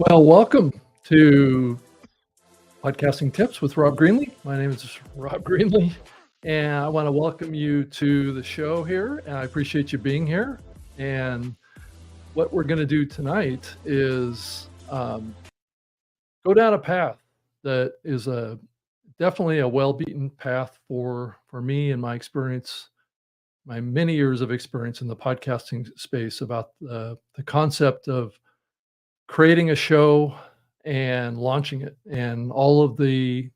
Well, welcome to Podcasting Tips with Rob Greenlee. My name is Rob Greenlee, and I want to welcome you to the show here. And I appreciate you being here. And what we're going to do tonight is go down a path that is definitely a well-beaten path for me and my experience, my many years of experience in the podcasting space about the concept of creating a show and launching it and all of the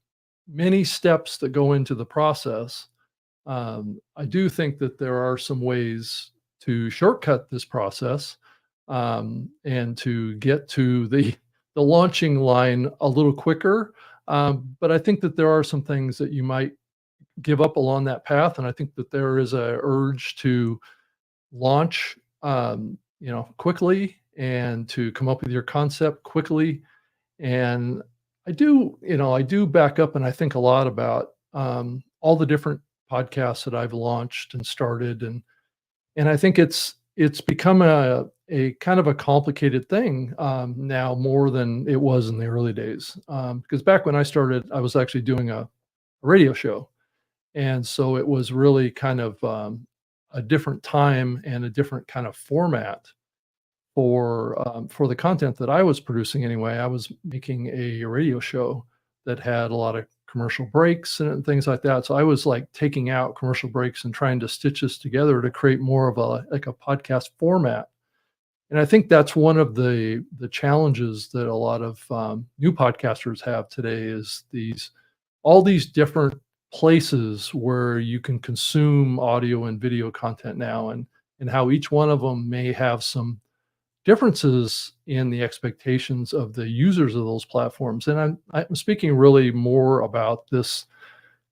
many steps that go into the process. I do think that there are some ways to shortcut this process and to get to the launching line a little quicker. But I think that there are some things that you might give up along that path, and I think that there is a urge to launch, quickly and to come up with your concept quickly. And I do back up and I think a lot about all the different podcasts that I've launched and started, and I think it's become a kind of a complicated thing now more than it was in the early days. Because back when I started, I was actually doing a radio show, and so it was really kind of a different time and a different kind of format for the content that I was producing anyway. I was making a radio show that had a lot of commercial breaks and things like that. So I was like taking out commercial breaks and trying to stitch this together to create more of a podcast format. And I think that's one of the challenges that a lot of new podcasters have today is all these different places where you can consume audio and video content now, and how each one of them may have some differences in the expectations of the users of those platforms. And I'm speaking really more about this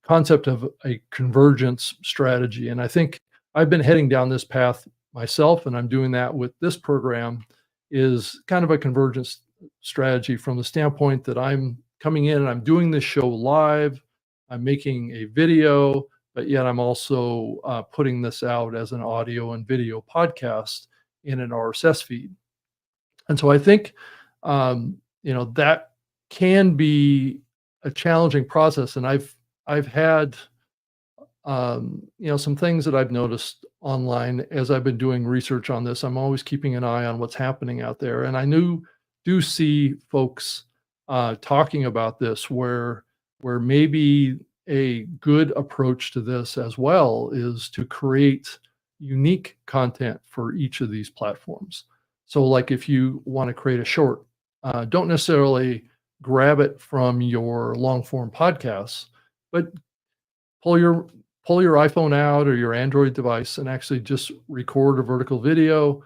concept of a convergence strategy. And I think I've been heading down this path myself, and I'm doing that with this program, is kind of a convergence strategy from the standpoint that I'm coming in and I'm doing this show live, I'm making a video, but yet I'm also putting this out as an audio and video podcast in an RSS feed. And so I think, that can be a challenging process. And I've had, some things that I've noticed online as I've been doing research on this. I'm always keeping an eye on what's happening out there. And I do see folks talking about this where maybe a good approach to this as well is to create unique content for each of these platforms. So like if you want to create a short, don't necessarily grab it from your long form podcasts, but pull your iPhone out or your Android device and actually just record a vertical video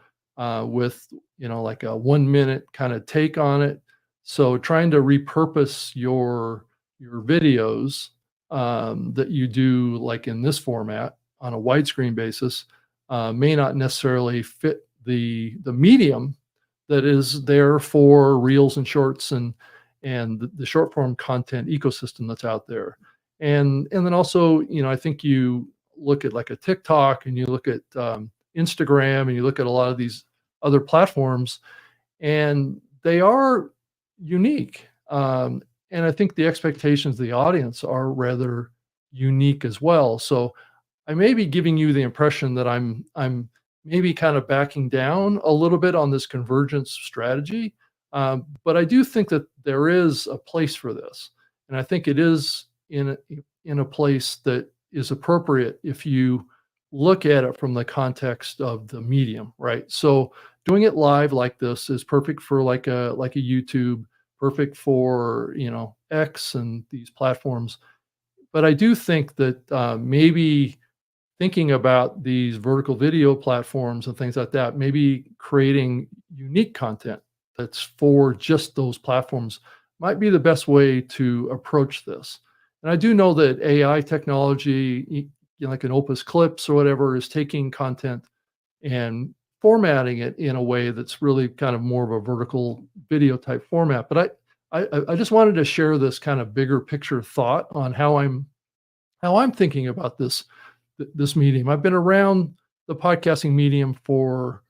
with, like a 1 minute kind of take on it. So trying to repurpose your videos that you do like in this format on a widescreen basis may not necessarily fit the medium that is there for reels and shorts and the short form content ecosystem that's out there. And then also, I think you look at like a TikTok and you look at Instagram and you look at a lot of these other platforms, and they are unique. And I think the expectations of the audience are rather unique as well. So I may be giving you the impression that I'm maybe kind of backing down a little bit on this convergence strategy. But I do think that there is a place for this. And I think it is in a place that is appropriate if you look at it from the context of the medium, right? So doing it live like this is perfect for like a YouTube, perfect for, X and these platforms. But I do think that maybe thinking about these vertical video platforms and things like that, maybe creating unique content that's for just those platforms might be the best way to approach this. And I do know that AI technology, like an Opus Clips or whatever, is taking content and formatting it in a way that's really kind of more of a vertical video type format. But I just wanted to share this kind of bigger picture thought on how I'm thinking about this medium. I've been around the podcasting medium for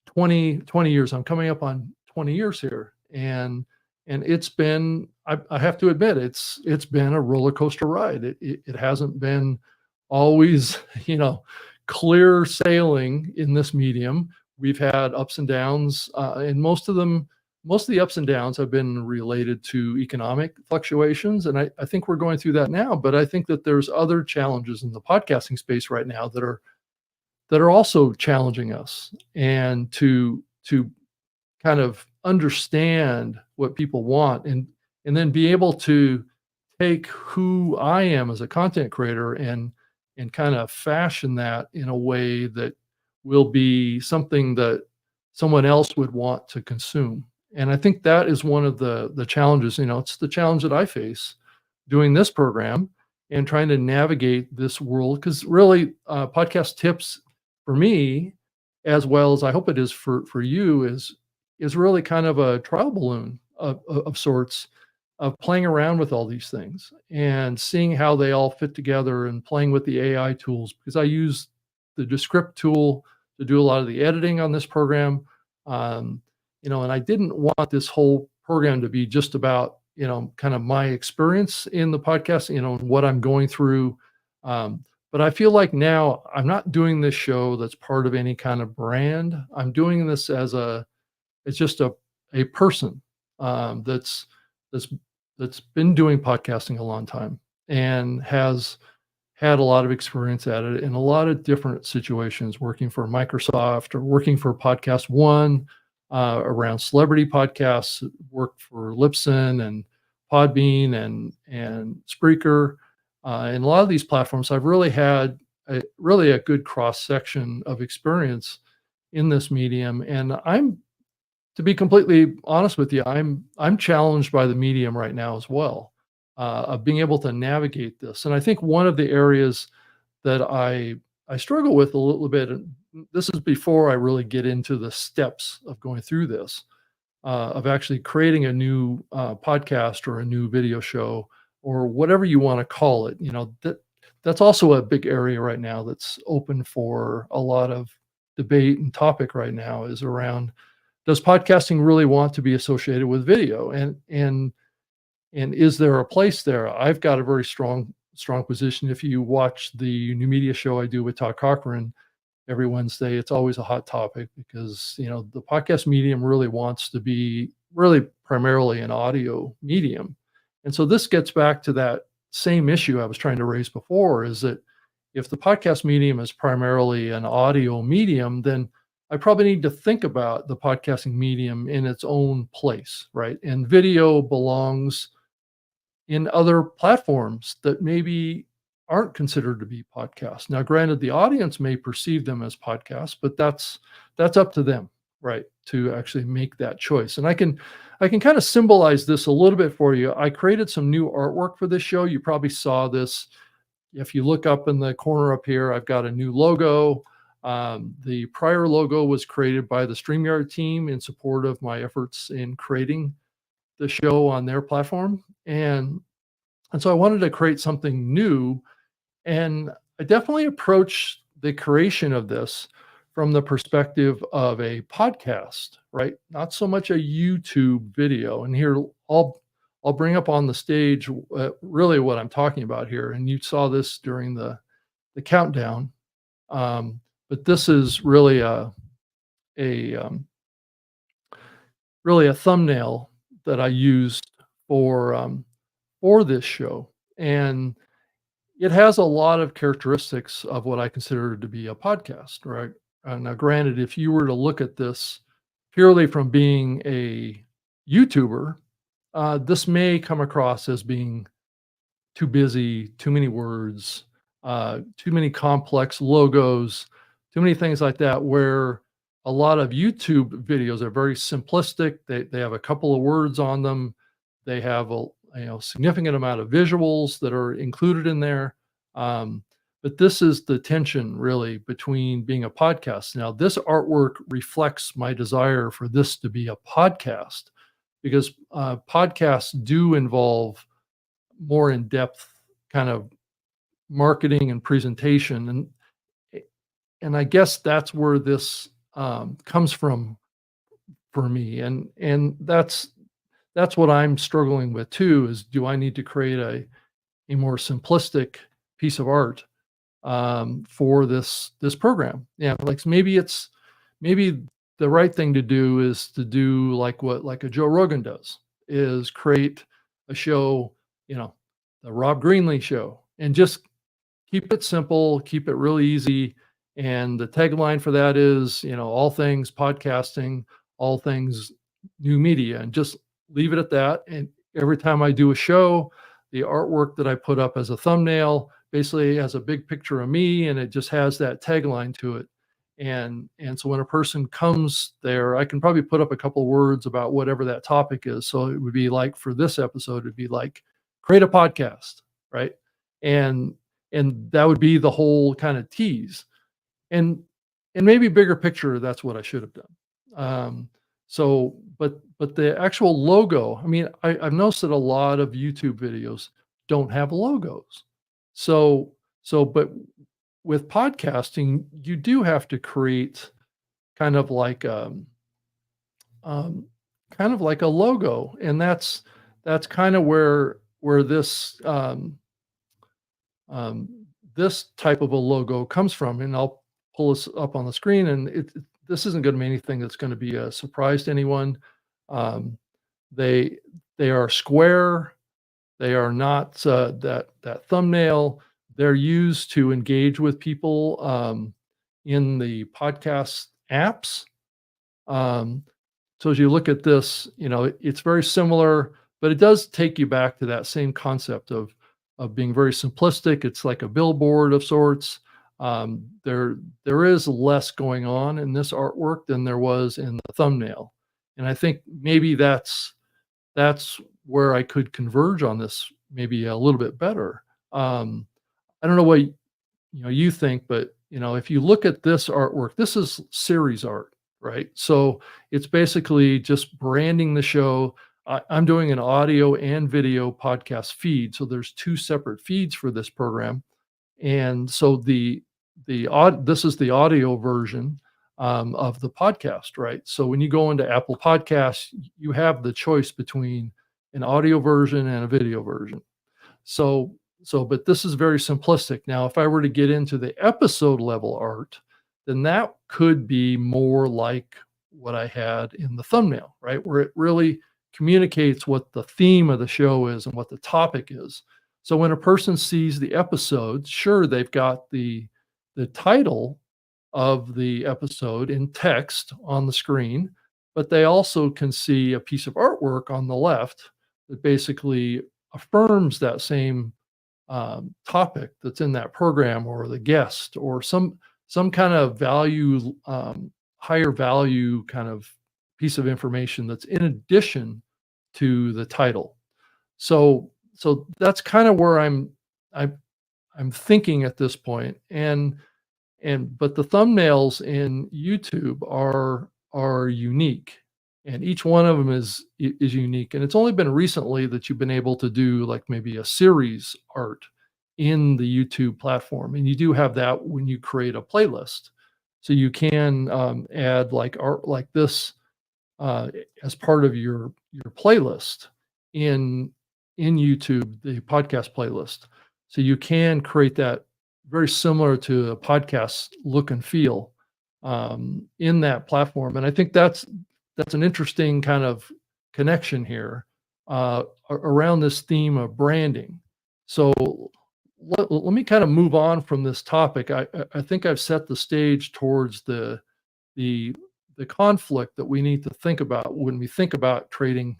20 years. I'm coming up on 20 years here. And it's been, I have to admit, it's been a roller coaster ride. It hasn't been always, you know, clear sailing in this medium. We've had ups and downs, and most of the ups and downs have been related to economic fluctuations, and I think we're going through that now. But I think that there's other challenges in the podcasting space right now that are also challenging us, and to kind of understand what people want, and then be able to take who I am as a content creator and kind of fashion that in a way that will be something that someone else would want to consume. And I think that is one of the challenges. You know, it's the challenge that I face doing this program and trying to navigate this world, because really, podcast tips for me, as well as I hope it is for you, is really kind of a trial balloon of sorts, of playing around with all these things and seeing how they all fit together, and playing with the AI tools, because I use the Descript tool to do a lot of the editing on this program. Um, you know, and I didn't want this whole program to be just about, you know, kind of my experience in the podcast, you know, and what I'm going through. But I feel like now I'm not doing this show that's part of any kind of brand. I'm doing this as it's just a person, that's that's that's been doing podcasting a long time and has had a lot of experience at it in a lot of different situations, working for Microsoft or working for Podcast One, around celebrity podcasts, worked for Libsyn and Podbean and Spreaker. And a lot of these platforms, I've really had really a good cross section of experience in this medium. And I'm, to be completely honest with you, I'm challenged by the medium right now as well, of being able to navigate this. And I think one of the areas that I struggle with a little bit, and this is before I really get into the steps of going through this, of actually creating a new podcast or a new video show or whatever you want to call it. You know, that's also a big area right now that's open for a lot of debate and topic right now, is around, does podcasting really want to be associated with video, and is there a place there? I've got a very strong position. If you watch the new media show I do with Todd Cochran every Wednesday, it's always a hot topic, because, you know, the podcast medium really wants to be really primarily an audio medium. And so this gets back to that same issue I was trying to raise before, is that if the podcast medium is primarily an audio medium, then I probably need to think about the podcasting medium in its own place, right? And video belongs in other platforms that maybe aren't considered to be podcasts. Now, granted, the audience may perceive them as podcasts, but that's up to them, right, to actually make that choice. And I can kind of symbolize this a little bit for you. I created some new artwork for this show. You probably saw this. If you look up in the corner up here, I've got a new logo. The prior logo was created by the StreamYard team in support of my efforts in creating the show on their platform. And so I wanted to create something new, and I definitely approached the creation of this from the perspective of a podcast, right? Not so much a YouTube video. And here I'll bring up on the stage really what I'm talking about here. And you saw this during the countdown. But this is really a really a thumbnail that I used for this show, and it has a lot of characteristics of what I consider to be a podcast, right? Now, granted, if you were to look at this purely from being a YouTuber, this may come across as being too busy, too many words, too many complex logos, too many things like that, where a lot of YouTube videos are very simplistic. They have a couple of words on them. They have a, you know, significant amount of visuals that are included in there. But this is the tension really between being a podcast. Now, this artwork reflects my desire for this to be a podcast, because podcasts do involve more in-depth kind of marketing and presentation, and I guess that's where this comes from for me, and that's what I'm struggling with too, is do I need to create a more simplistic piece of art for this program? Yeah, like maybe the right thing to do is to do like what like a Joe Rogan does, is create a show, you know, the Rob Greenlee show, and just keep it simple, keep it really easy. And the tagline for that is, all things podcasting, all things new media, and just leave it at that. And every time I do a show, the artwork that I put up as a thumbnail basically has a big picture of me, and it just has that tagline to it. And so when a person comes there, I can probably put up a couple of words about whatever that topic is. So it would be like, for this episode, it'd be like, create a podcast, right? And and that would be the whole kind of tease. And maybe bigger picture, that's what I should have done. But the actual logo, I mean, I've noticed that a lot of YouTube videos don't have logos. So but with podcasting, you do have to create kind of like um, kind of like a logo, and that's kind of where um, this type of a logo comes from. And I'll pull this up on the screen, and this isn't going to be anything that's going to be a surprise to anyone. Um, they they are square. They are not that thumbnail. They're used to engage with people in the podcast apps. Um, so as you look at this, it's very similar, but it does take you back to that same concept of being very simplistic. It's like a billboard of sorts. There is less going on in this artwork than there was in the thumbnail, and I think maybe that's where I could converge on this maybe a little bit better. I don't know what you think, but if you look at this artwork, this is series art, right? So it's basically just branding the show. I'm doing an audio and video podcast feed, so there's two separate feeds for this program. And so this is the audio version of the podcast, right? So when you go into Apple Podcasts, you have the choice between an audio version and a video version. But this is very simplistic. Now, if I were to get into the episode level art, then that could be more like what I had in the thumbnail, right? Where it really communicates what the theme of the show is and what the topic is. So when a person sees the episode, sure, they've got the title of the episode in text on the screen, but they also can see a piece of artwork on the left that basically affirms that same topic that's in that program, or the guest, or some kind of value, higher value kind of piece of information that's in addition to the title. So that's kind of where I'm thinking at this point. But the thumbnails in YouTube are unique, and each one of them is unique. And it's only been recently that you've been able to do like maybe a series art in the YouTube platform, and you do have that when you create a playlist. So you can add like art like this as part of your playlist in YouTube, the podcast playlist. So you can create that very similar to a podcast look and feel in that platform. And I think that's an interesting kind of connection here around this theme of branding. So let me kind of move on from this topic. I think I've set the stage towards the conflict that we need to think about when we think about creating,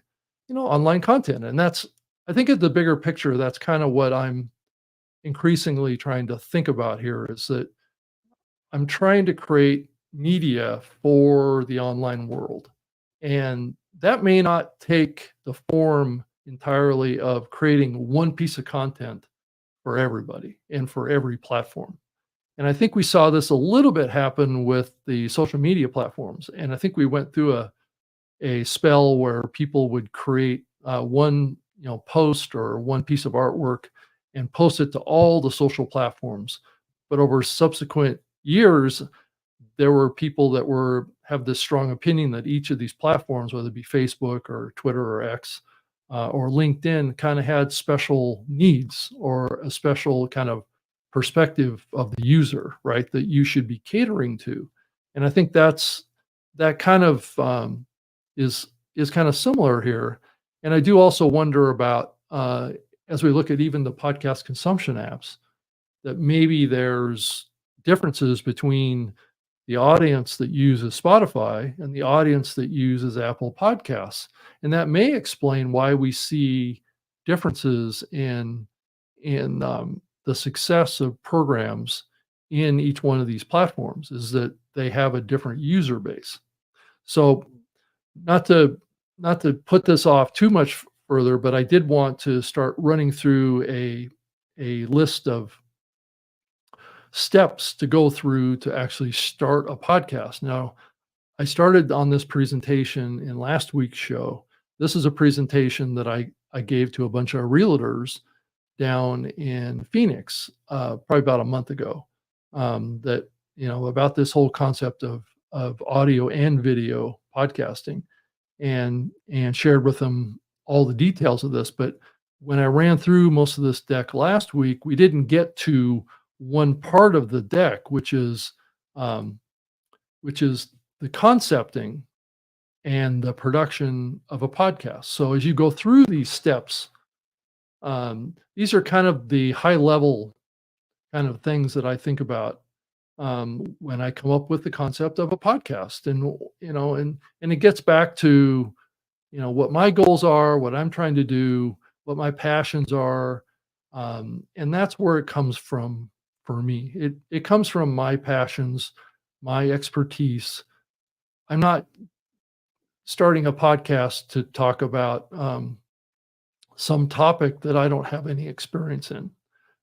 online content. And I think at the bigger picture, that's kind of what I'm increasingly trying to think about here, is that I'm trying to create media for the online world. And that may not take the form entirely of creating one piece of content for everybody and for every platform. And I think we saw this a little bit happen with the social media platforms. And I think we went through a spell where people would create one post or one piece of artwork and post it to all the social platforms. But over subsequent years, there were people that have this strong opinion that each of these platforms, whether it be Facebook or Twitter or X, or LinkedIn kind of had special needs or a special kind of perspective of the user, right? That you should be catering to. And I think that kind of is is kind of similar here. And I do also wonder about as we look at even the podcast consumption apps, that maybe there's differences between the audience that uses Spotify and the audience that uses Apple Podcasts. And that may explain why we see differences in the success of programs in each one of these platforms, is that they have a different user base. So not to not to put this off too much further, but I did want to start running through a list of steps to go through to actually start a podcast. Now, I started on this presentation in last week's show. This is a presentation that I gave to a bunch of realtors down in Phoenix, probably about a month ago. That about this whole concept of audio and video podcasting, and shared with them all the details of this. But when I ran through most of this deck last week, we didn't get to one part of the deck, um, which is the concepting and the production of a podcast. So as you go through these steps, these are kind of the high level kind of things that I think about when I come up with the concept of a podcast. And and it gets back to what my goals are, what I'm trying to do, what my passions are, and that's where it comes from for me. It comes from my passions, my expertise. I'm not starting a podcast to talk about some topic that I don't have any experience in.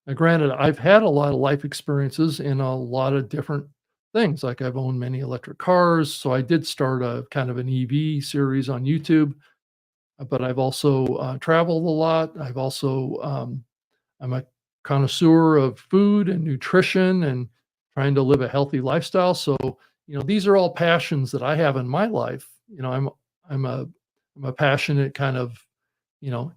Now, granted, I've had a lot of life experiences in a lot of different things. Like I've owned many electric cars, so I did start a kind of an EV series on YouTube. But I've also traveled a lot. I'm a connoisseur of food and nutrition and trying to live a healthy lifestyle. So, these are all passions that I have in my life. I'm a passionate kind of, you know,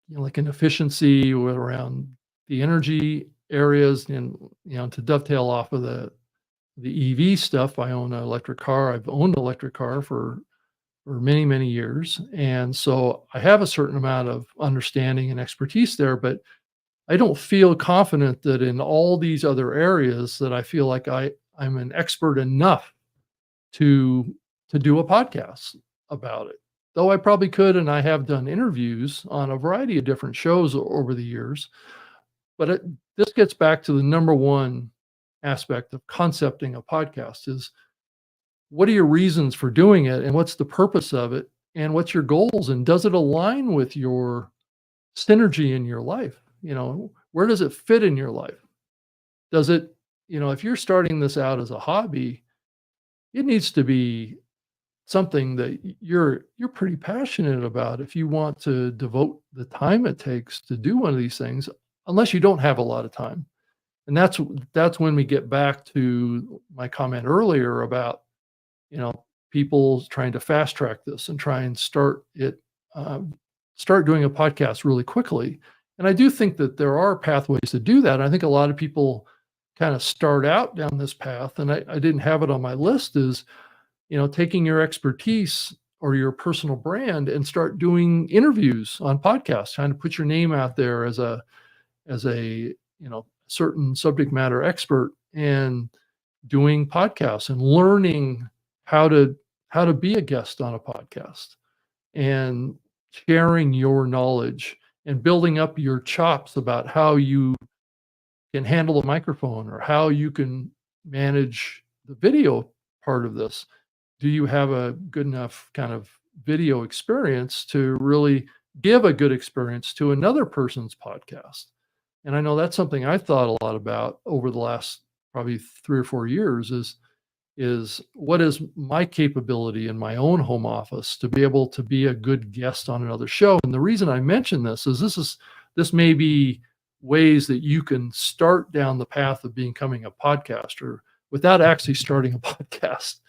like an efficiency around the energy areas, and to dovetail off of the EV stuff. I own an electric car. I've owned an electric car for many, many years. And so I have a certain amount of understanding and expertise there, but I don't feel confident that in all these other areas that I feel like I'm an expert enough to do a podcast about it. Though I probably could, and I have done interviews on a variety of different shows over the years. But this gets back to the number one aspect of concepting a podcast: is what are your reasons for doing it, and what's the purpose of it, and what's your goals, and does it align with your synergy in your life? Where does it fit in your life? Does it, if you're starting this out as a hobby, it needs to be something that you're pretty passionate about if you want to devote the time it takes to do one of these things, unless you don't have a lot of time. And that's when we get back to my comment earlier about people trying to fast track this and try and start doing a podcast really quickly. And I do think that there are pathways to do that. I think a lot of people kind of start out down this path, and I didn't have it on my list, is taking your expertise or your personal brand and start doing interviews on podcasts, trying to put your name out there as a certain subject matter expert, and doing podcasts and learning how to be a guest on a podcast, and sharing your knowledge and building up your chops about how you can handle a microphone, or how you can manage the video part of this. Do you have a good enough kind of video experience to really give a good experience to another person's podcast? And I know that's something I've thought a lot about over the last probably 3 or 4 years, is what is my capability in my own home office to be able to be a good guest on another show. And the reason I mention this is this may be ways that you can start down the path of becoming a podcaster without actually starting a podcast,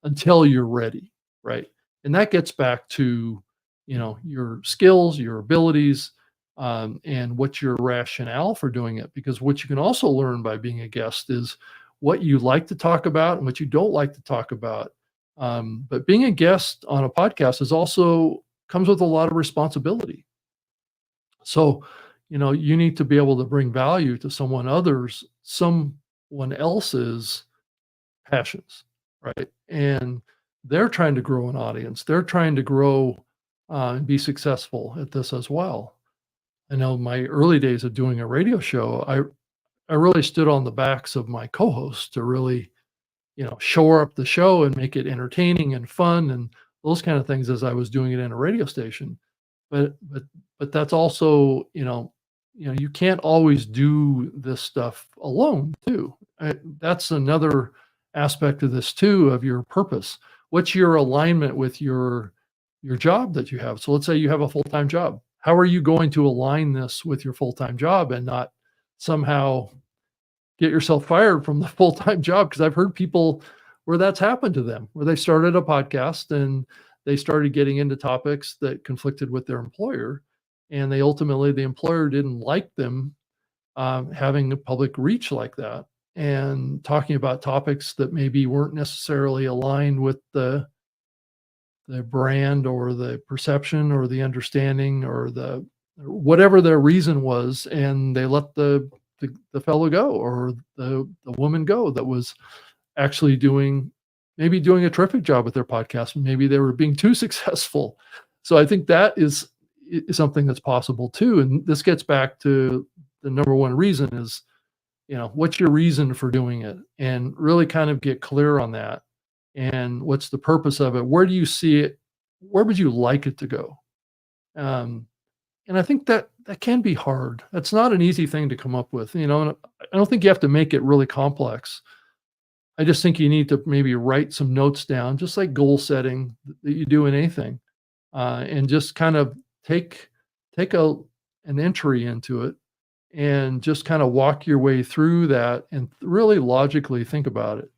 until you're ready, right? And that gets back to your skills, your abilities, and what's your rationale for doing it. Because what you can also learn by being a guest is what you like to talk about and what you don't like to talk about. But being a guest on a podcast is also comes with a lot of responsibility. So, you need to be able to bring value to someone else's passions, right? And they're trying to grow an audience. They're trying to grow and be successful at this as well. I know my early days of doing a radio show, I really stood on the backs of my co-hosts to really, shore up the show and make it entertaining and fun and those kind of things as I was doing it in a radio station. But but but that's also, you can't always do this stuff alone too. That's another aspect of this too, of your purpose. What's your alignment with your job that you have? So let's say you have a full-time job. How are you going to align this with your full-time job and not somehow get yourself fired from the full-time job? Because I've heard people where that's happened to them, where they started a podcast and they started getting into topics that conflicted with their employer, and the employer didn't like them having a public reach like that and talking about topics that maybe weren't necessarily aligned with the brand or the perception or the understanding or the whatever their reason was, and they let the fellow go or the woman go that was actually doing a terrific job with their podcast. Maybe they were being too successful. So I think that is something that's possible too. And this gets back to the number one reason is, what's your reason for doing it? And really kind of get clear on that. And what's the purpose of it? Where do you see it? Where would you like it to go? Um, and I think that can be hard. That's not an easy thing to come up with, and I don't think you have to make it really complex. I just think you need to maybe write some notes down, just like goal setting that you do in anything, and just kind of take an entry into it, and just kind of walk your way through that, and really logically think about it.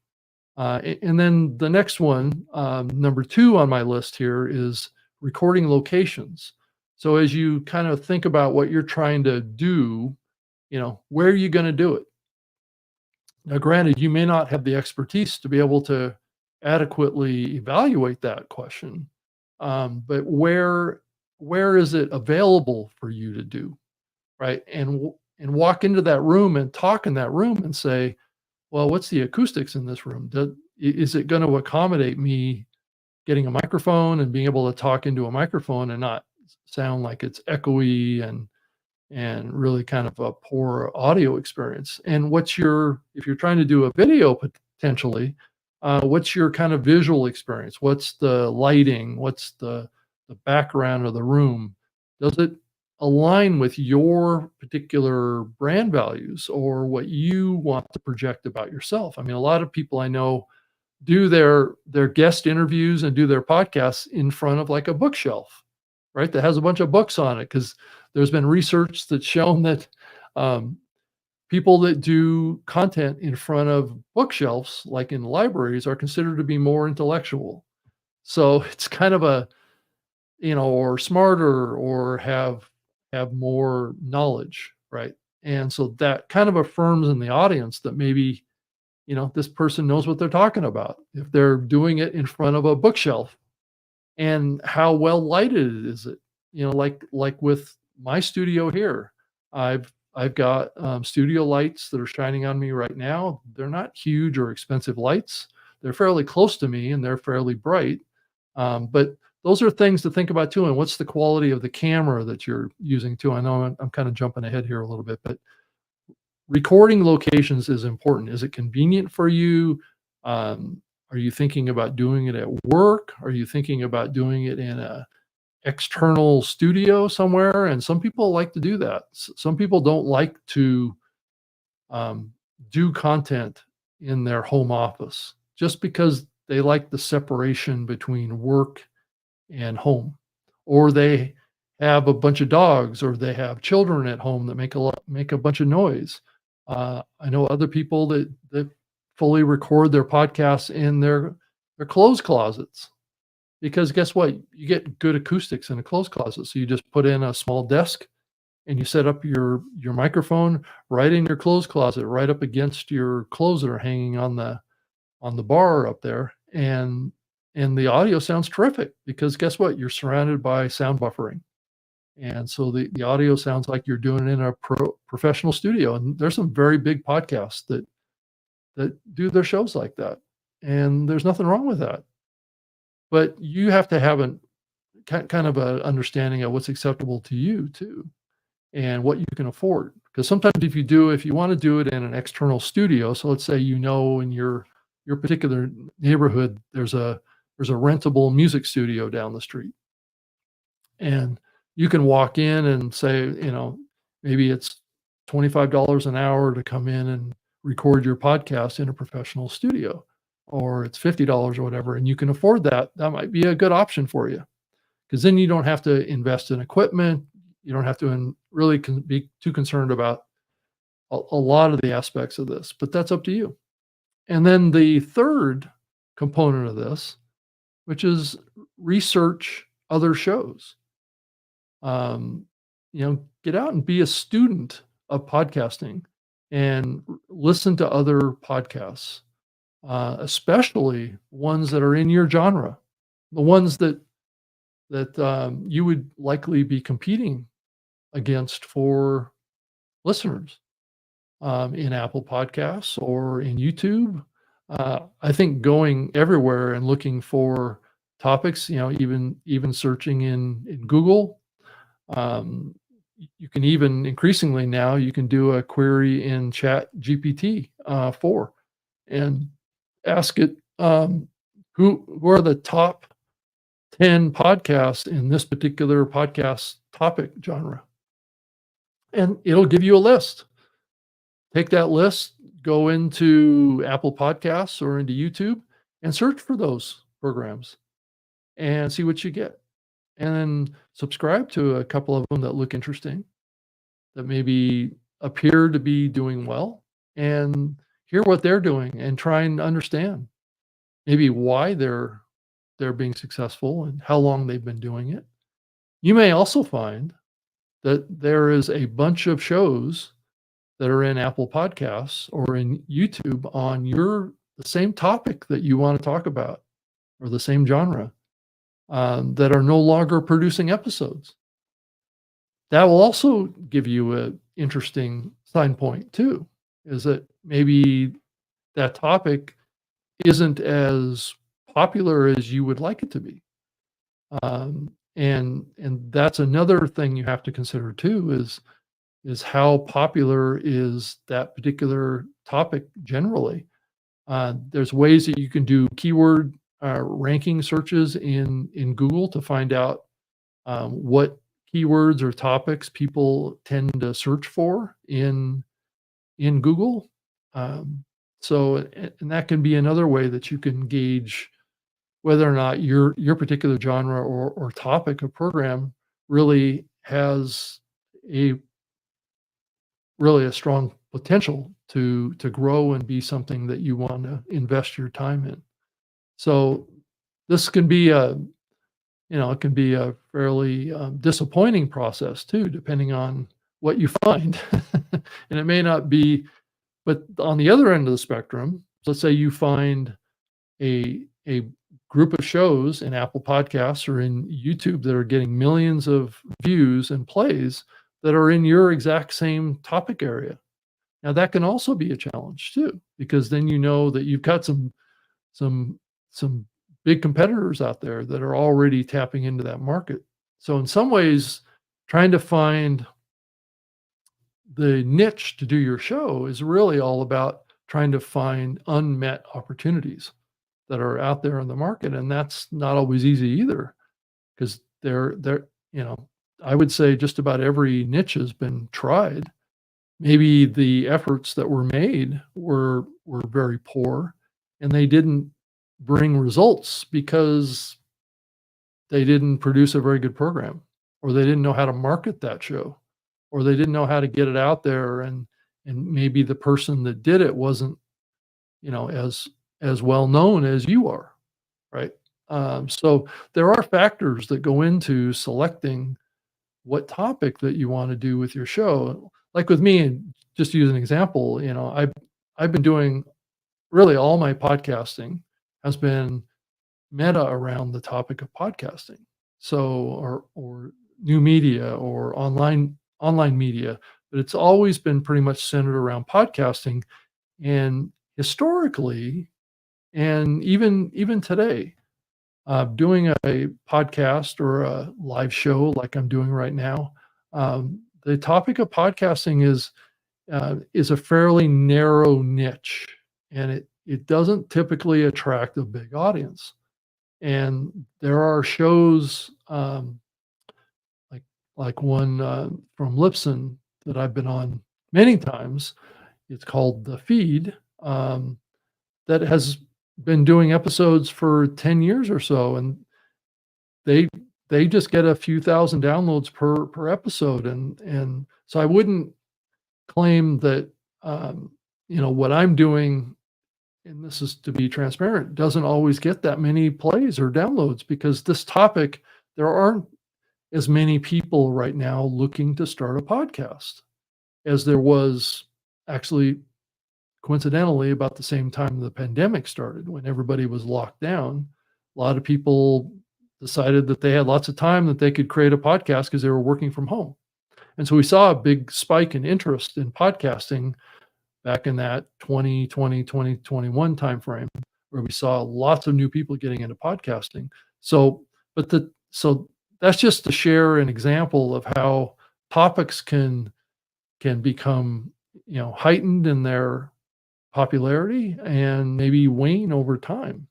And then the next one, number two on my list here is recording locations. So as you kind of think about what you're trying to do, where are you going to do it? Now, granted, you may not have the expertise to be able to adequately evaluate that question, but where is it available for you to do, right? And walk into that room and talk in that room and say, well, what's the acoustics in this room? Is it going to accommodate me getting a microphone and being able to talk into a microphone and not sound like it's echoey and really kind of a poor audio experience? And if you're trying to do a video potentially, what's your kind of visual experience? What's the lighting? What's the background of the room? Does it align with your particular brand values or what you want to project about yourself? I mean, a lot of people I know do their guest interviews and do their podcasts in front of like a bookshelf, right? That has a bunch of books on it, because there's been research that's shown that people that do content in front of bookshelves, like in libraries, are considered to be more intellectual. So it's kind of or smarter or have more knowledge, right? And so that kind of affirms in the audience that maybe, this person knows what they're talking about if they're doing it in front of a bookshelf. And how well lighted is it? Like with my studio here, I've got studio lights that are shining on me right now. They're not huge or expensive lights. They're fairly close to me and they're fairly bright. But those are things to think about too. And what's the quality of the camera that you're using too? I know I'm kind of jumping ahead here a little bit, but recording locations is important. Is it convenient for you? Are you thinking about doing it at work? Are you thinking about doing it in a external studio somewhere? And some people like to do that. Some people don't like to do content in their home office just because they like the separation between work and home, or they have a bunch of dogs, or they have children at home that make a bunch of noise. I know other people that fully record their podcasts in their clothes closets. because guess what? You get good acoustics in a clothes closet. So you just put in a small desk and you set up your microphone right in your clothes closet, right up against your clothes that are hanging on the bar up there, and the audio sounds terrific because guess what? You're surrounded by sound buffering. And so the audio sounds like you're doing it in a professional studio. And there's some very big podcasts that do their shows like that. And there's nothing wrong with that. But you have to have a kind of a understanding of what's acceptable to you too, and what you can afford. Because sometimes if you want to do it in an external studio, so let's say in your particular neighborhood there's a rentable music studio down the street, and you can walk in and say, maybe it's $25 an hour to come in and record your podcast in a professional studio, or it's $50 or whatever, and you can afford that. That might be a good option for you because then you don't have to invest in equipment. You don't have to really be too concerned about a lot of the aspects of this, but that's up to you. And then the third component of this, which is research other shows. Um, get out and be a student of podcasting and listen to other podcasts, especially ones that are in your genre, the ones that you would likely be competing against for listeners, in Apple Podcasts or in YouTube. I think going everywhere and looking for topics, even searching in Google. You can even increasingly now you can do a query in Chat GPT 4 and ask it, who are the top 10 podcasts in this particular podcast topic genre, and it'll give you a list. Take that list, go into Apple Podcasts or into YouTube and search for those programs and see what you get. And then subscribe to a couple of them that look interesting, that maybe appear to be doing well, and hear what they're doing and try and understand maybe why they're being successful and how long they've been doing it. You may also find that there is a bunch of shows that are in Apple Podcasts or in YouTube on the same topic that you want to talk about, or the same genre, that are no longer producing episodes. That will also give you an interesting sign point too, is that maybe that topic isn't as popular as you would like it to be. And that's another thing you have to consider too, is how popular is that particular topic generally. There's ways that you can do keyword ranking searches in Google to find out what keywords or topics people tend to search for in Google. And that can be another way that you can gauge whether or not your particular genre or topic or program really has a strong potential to grow and be something that you want to invest your time in. So this can be it can be a fairly disappointing process too, depending on what you find. And it may not be, but on the other end of the spectrum, let's say you find a group of shows in Apple Podcasts or in YouTube that are getting millions of views and plays that are in your exact same topic area. Now that can also be a challenge too, because then you know that you've got some big competitors out there that are already tapping into that market. So in some ways, trying to find the niche to do your show is really all about trying to find unmet opportunities that are out there in the market. And that's not always easy either, because I would say just about every niche has been tried. Maybe the efforts that were made were very poor, and they didn't bring results because they didn't produce a very good program, or they didn't know how to market that show, or they didn't know how to get it out there, and maybe the person that did it wasn't as well known as you are, right? So there are factors that go into selecting what topic that you want to do with your show. Like with me, and just to use an example, I've been doing really all my podcasting has been meta around the topic of podcasting. So or new media or online media, but it's always been pretty much centered around podcasting. And historically, and even today, doing a podcast or a live show like I'm doing right now, the topic of podcasting is a fairly narrow niche, and it doesn't typically attract a big audience. And there are shows like one from Lipson that I've been on many times. It's called The Feed. That has been doing episodes for 10 years or so, and they they just get a few thousand downloads per episode, and so I wouldn't claim that, what I'm doing, and this is to be transparent, doesn't always get that many plays or downloads because this topic, there aren't as many people right now looking to start a podcast as there was actually coincidentally about the same time the pandemic started when everybody was locked down. A lot of people decided that they had lots of time that they could create a podcast because they were working from home. And so we saw a big spike in interest in podcasting back in that 2020, 2021 timeframe, where we saw lots of new people getting into podcasting. So, so that's just to share an example of how topics can become, heightened in their popularity and maybe wane over time.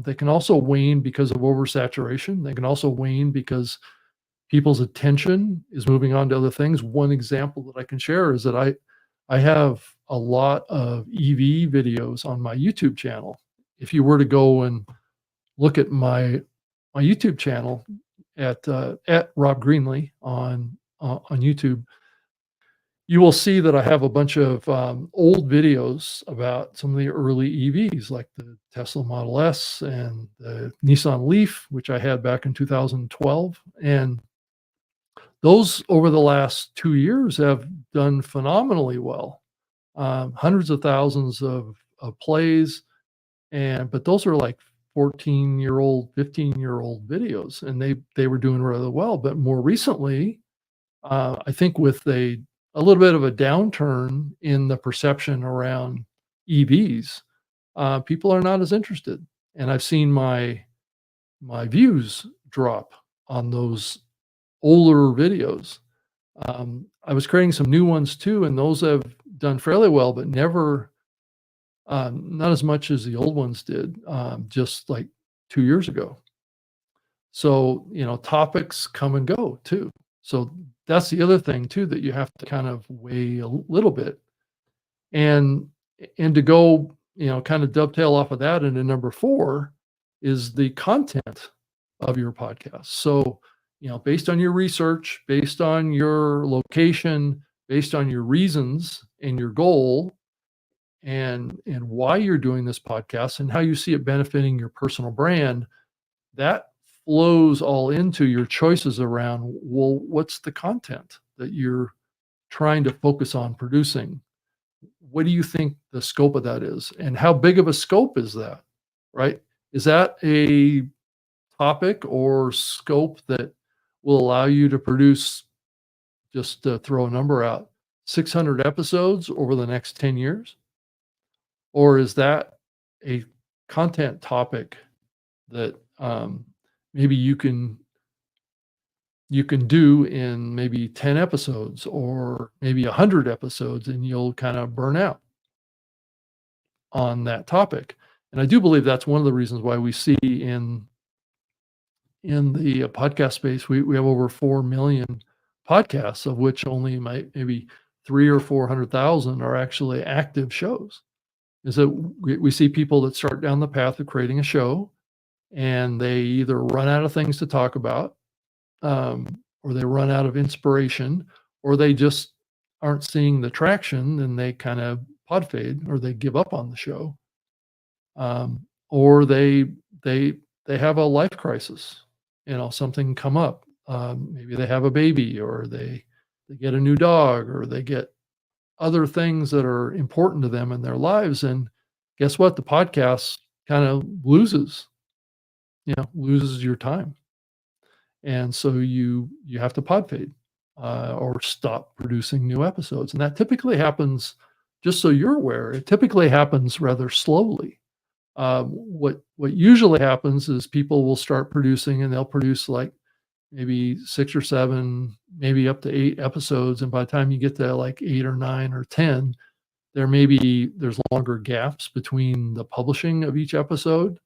They can also wane because of oversaturation. They can also wane because people's attention is moving on to other things. One example that I can share is that I have a lot of EV videos on my YouTube channel. If you were to go and look at my YouTube channel at Rob Greenlee on YouTube, you will see that I have a bunch of old videos about some of the early EVs, like the Tesla Model S and the Nissan Leaf, which I had back in 2012. And those over the last 2 years have done phenomenally well, hundreds of thousands of plays, but those are like 14-year-old, 15-year-old videos, and they were doing rather well. But more recently, I think with a little bit of a downturn in the perception around EVs, people are not as interested, and I've seen my views drop on those older videos. I was creating some new ones too, and those have done fairly well, but never, not as much as the old ones did, just like 2 years ago. So, topics come and go too. So that's the other thing too that you have to kind of weigh a little bit. And to go, kind of dovetail off of that into number 4 is the content of your podcast. So, based on your research, based on your location, based on your reasons and your goal and why you're doing this podcast and how you see it benefiting your personal brand, that flows all into your choices around, well, what's the content that you're trying to focus on producing? What do you think the scope of that is? And how big of a scope is that? Right? Is that a topic or scope that will allow you to produce, just to throw a number out, 600 episodes over the next 10 years? Or is that a content topic that maybe you can do in maybe 10 episodes or maybe 100 episodes, and you'll kind of burn out on that topic? And I do believe that's one of the reasons why we see in the podcast space, we have over 4 million podcasts, of which only maybe 3 or 400,000 are actually active shows. Is that we see people that start down the path of creating a show, and they either run out of things to talk about, or they run out of inspiration, or they just aren't seeing the traction, and they kind of pod fade, or they give up on the show, or they they have a life crisis, something come up. Maybe they have a baby, or they get a new dog, or they get other things that are important to them in their lives. And guess what? The podcast kind of loses your time. And so you have to pod fade, or stop producing new episodes. And that typically happens, just so you're aware, it typically happens rather slowly. What usually happens is people will start producing, and they'll produce like maybe 6 or 7, maybe up to 8 episodes, and by the time you get to like 8 or 9 or 10, there's longer gaps between the publishing of each episode,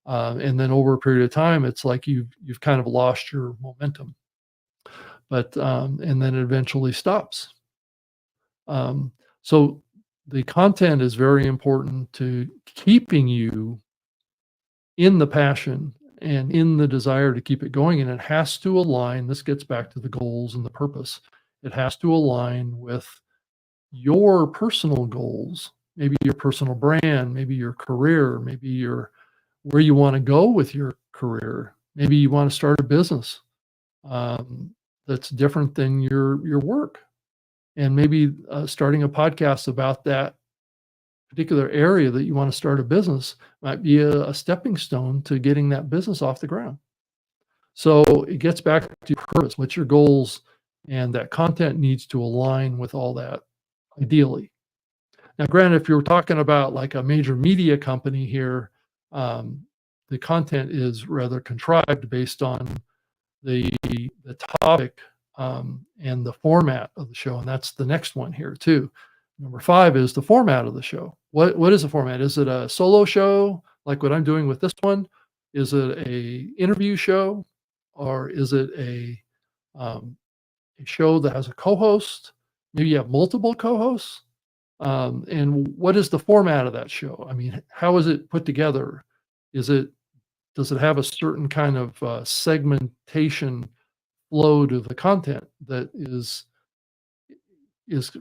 and then over a period of time, it's like you've kind of lost your momentum, but and then it eventually stops. So the content is very important to keeping you in the passion and in the desire to keep it going. And it has to align. This gets back to the goals and the purpose. It has to align with your personal goals, maybe your personal brand, maybe your career, maybe where you want to go with your career. Maybe you want to start a business that's different than your work, and maybe starting a podcast about that particular area that you want to start a business might be a stepping stone to getting that business off the ground. So it gets back to your purpose. What's your goals? And that content needs to align with all that, ideally. Now, granted, if you're talking about like a major media company here, the content is rather contrived based on the topic, and the format of the show. And that's the next one here too. Number 5 is the format of the show. What is the format? Is it a solo show like what I'm doing with this one? Is it a interview show, or is it a show that has a co-host? Maybe you have multiple co-hosts. And what is the format of that show? I mean, how is it put together? Does it have a certain kind of segmentation flow to the content that is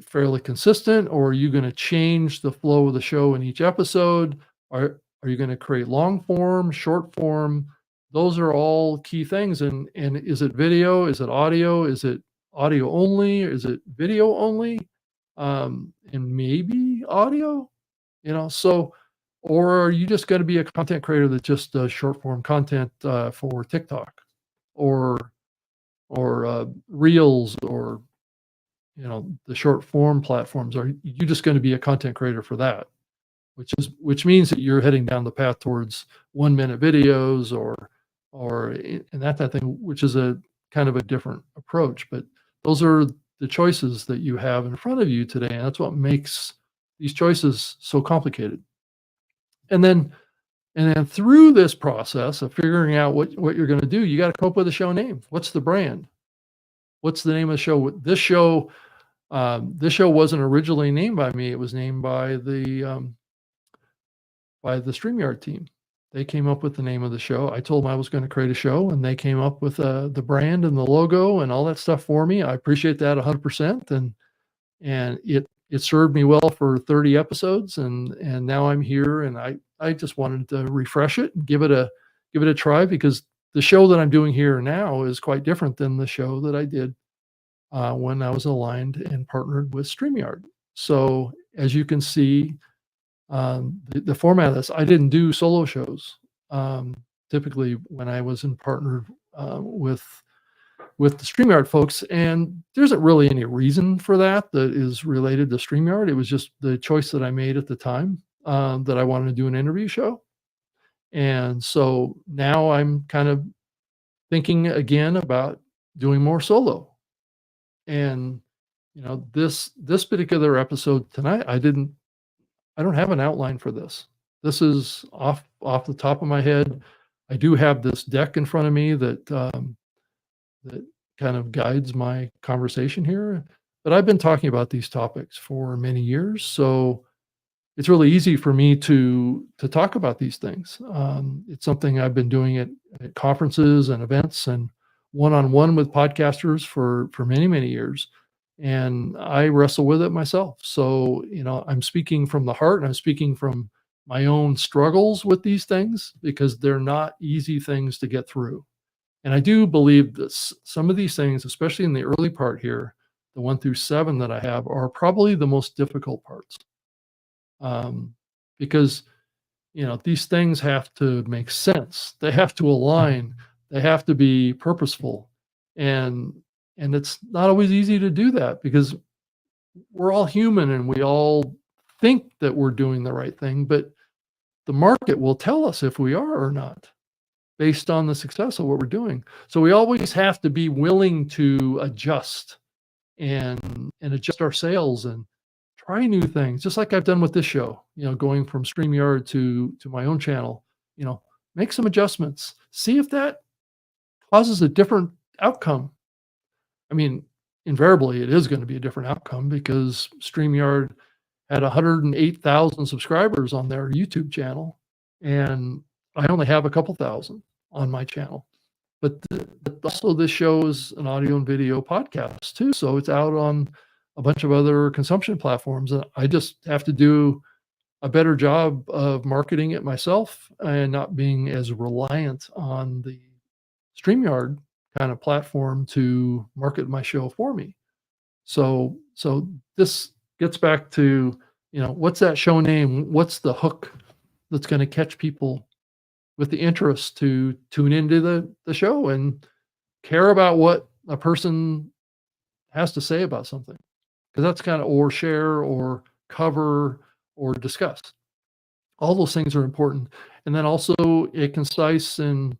fairly consistent, or are you going to change the flow of the show in each episode? Are you going to create long form, short form? Those are all key things. And is it video? Is it audio? Is it audio only? Is it video only? And maybe audio, so, or are you just going to be a content creator that just does short form content for TikTok, or Reels, or the short form platforms? Are you just going to be a content creator for that? Which means that you're heading down the path towards 1-minute videos, and that type of thing, which is a kind of a different approach. But those are the choices that you have in front of you today, and that's what makes these choices so complicated. And then through this process of figuring out what you're going to do, you got to come up with a show name. What's the brand? What's the name of the show? This show wasn't originally named by me. It was named by the StreamYard team. They came up with the name of the show. I told them I was going to create a show, and they came up with the brand and the logo and all that stuff for me. I appreciate that 100%. And it served me well for 30 episodes, and now I'm here, and I just wanted to refresh it and give it a try, because the show that I'm doing here now is quite different than the show that I did when I was aligned and partnered with StreamYard. So as you can see, the format of this, I didn't do solo shows. Typically when I was in partnered with the StreamYard folks, and there isn't really any reason for that is related to StreamYard. It was just the choice that I made at the time, that I wanted to do an interview show. And so now I'm kind of thinking again about doing more solo. And this particular episode tonight, I don't have an outline for this. This is off the top of my head. I do have this deck in front of me that kind of guides my conversation here, but I've been talking about these topics for many years, so it's really easy for me to talk about these things. It's something I've been doing at conferences and events and one-on-one with podcasters for many, many years. And I wrestle with it myself. So, I'm speaking from the heart, and I'm speaking from my own struggles with these things because they're not easy things to get through. And I do believe that some of these things, especially in the early part here, the 1 through 7 that I have, are probably the most difficult parts. Um, because, these things have to make sense. They have to align. They have to be purposeful. And it's not always easy to do that because we're all human and we all think that we're doing the right thing, but the market will tell us if we are or not based on the success of what we're doing. So we always have to be willing to adjust and adjust our sales and try new things, just like I've done with this show, going from StreamYard to my own channel, make some adjustments, see if that causes a different outcome. I mean, invariably it is going to be a different outcome because StreamYard had 108,000 subscribers on their YouTube channel, and I only have a couple thousand on my channel. But also this show is an audio and video podcast too, so it's out on a bunch of other consumption platforms, and I just have to do a better job of marketing it myself and not being as reliant on the StreamYard kind of platform to market my show for me. So this gets back to, what's that show name? What's the hook that's going to catch people with the interest to tune into the show and care about what a person has to say about something? Because that's kind of, or share or cover or discuss. All those things are important. And then also a concise and,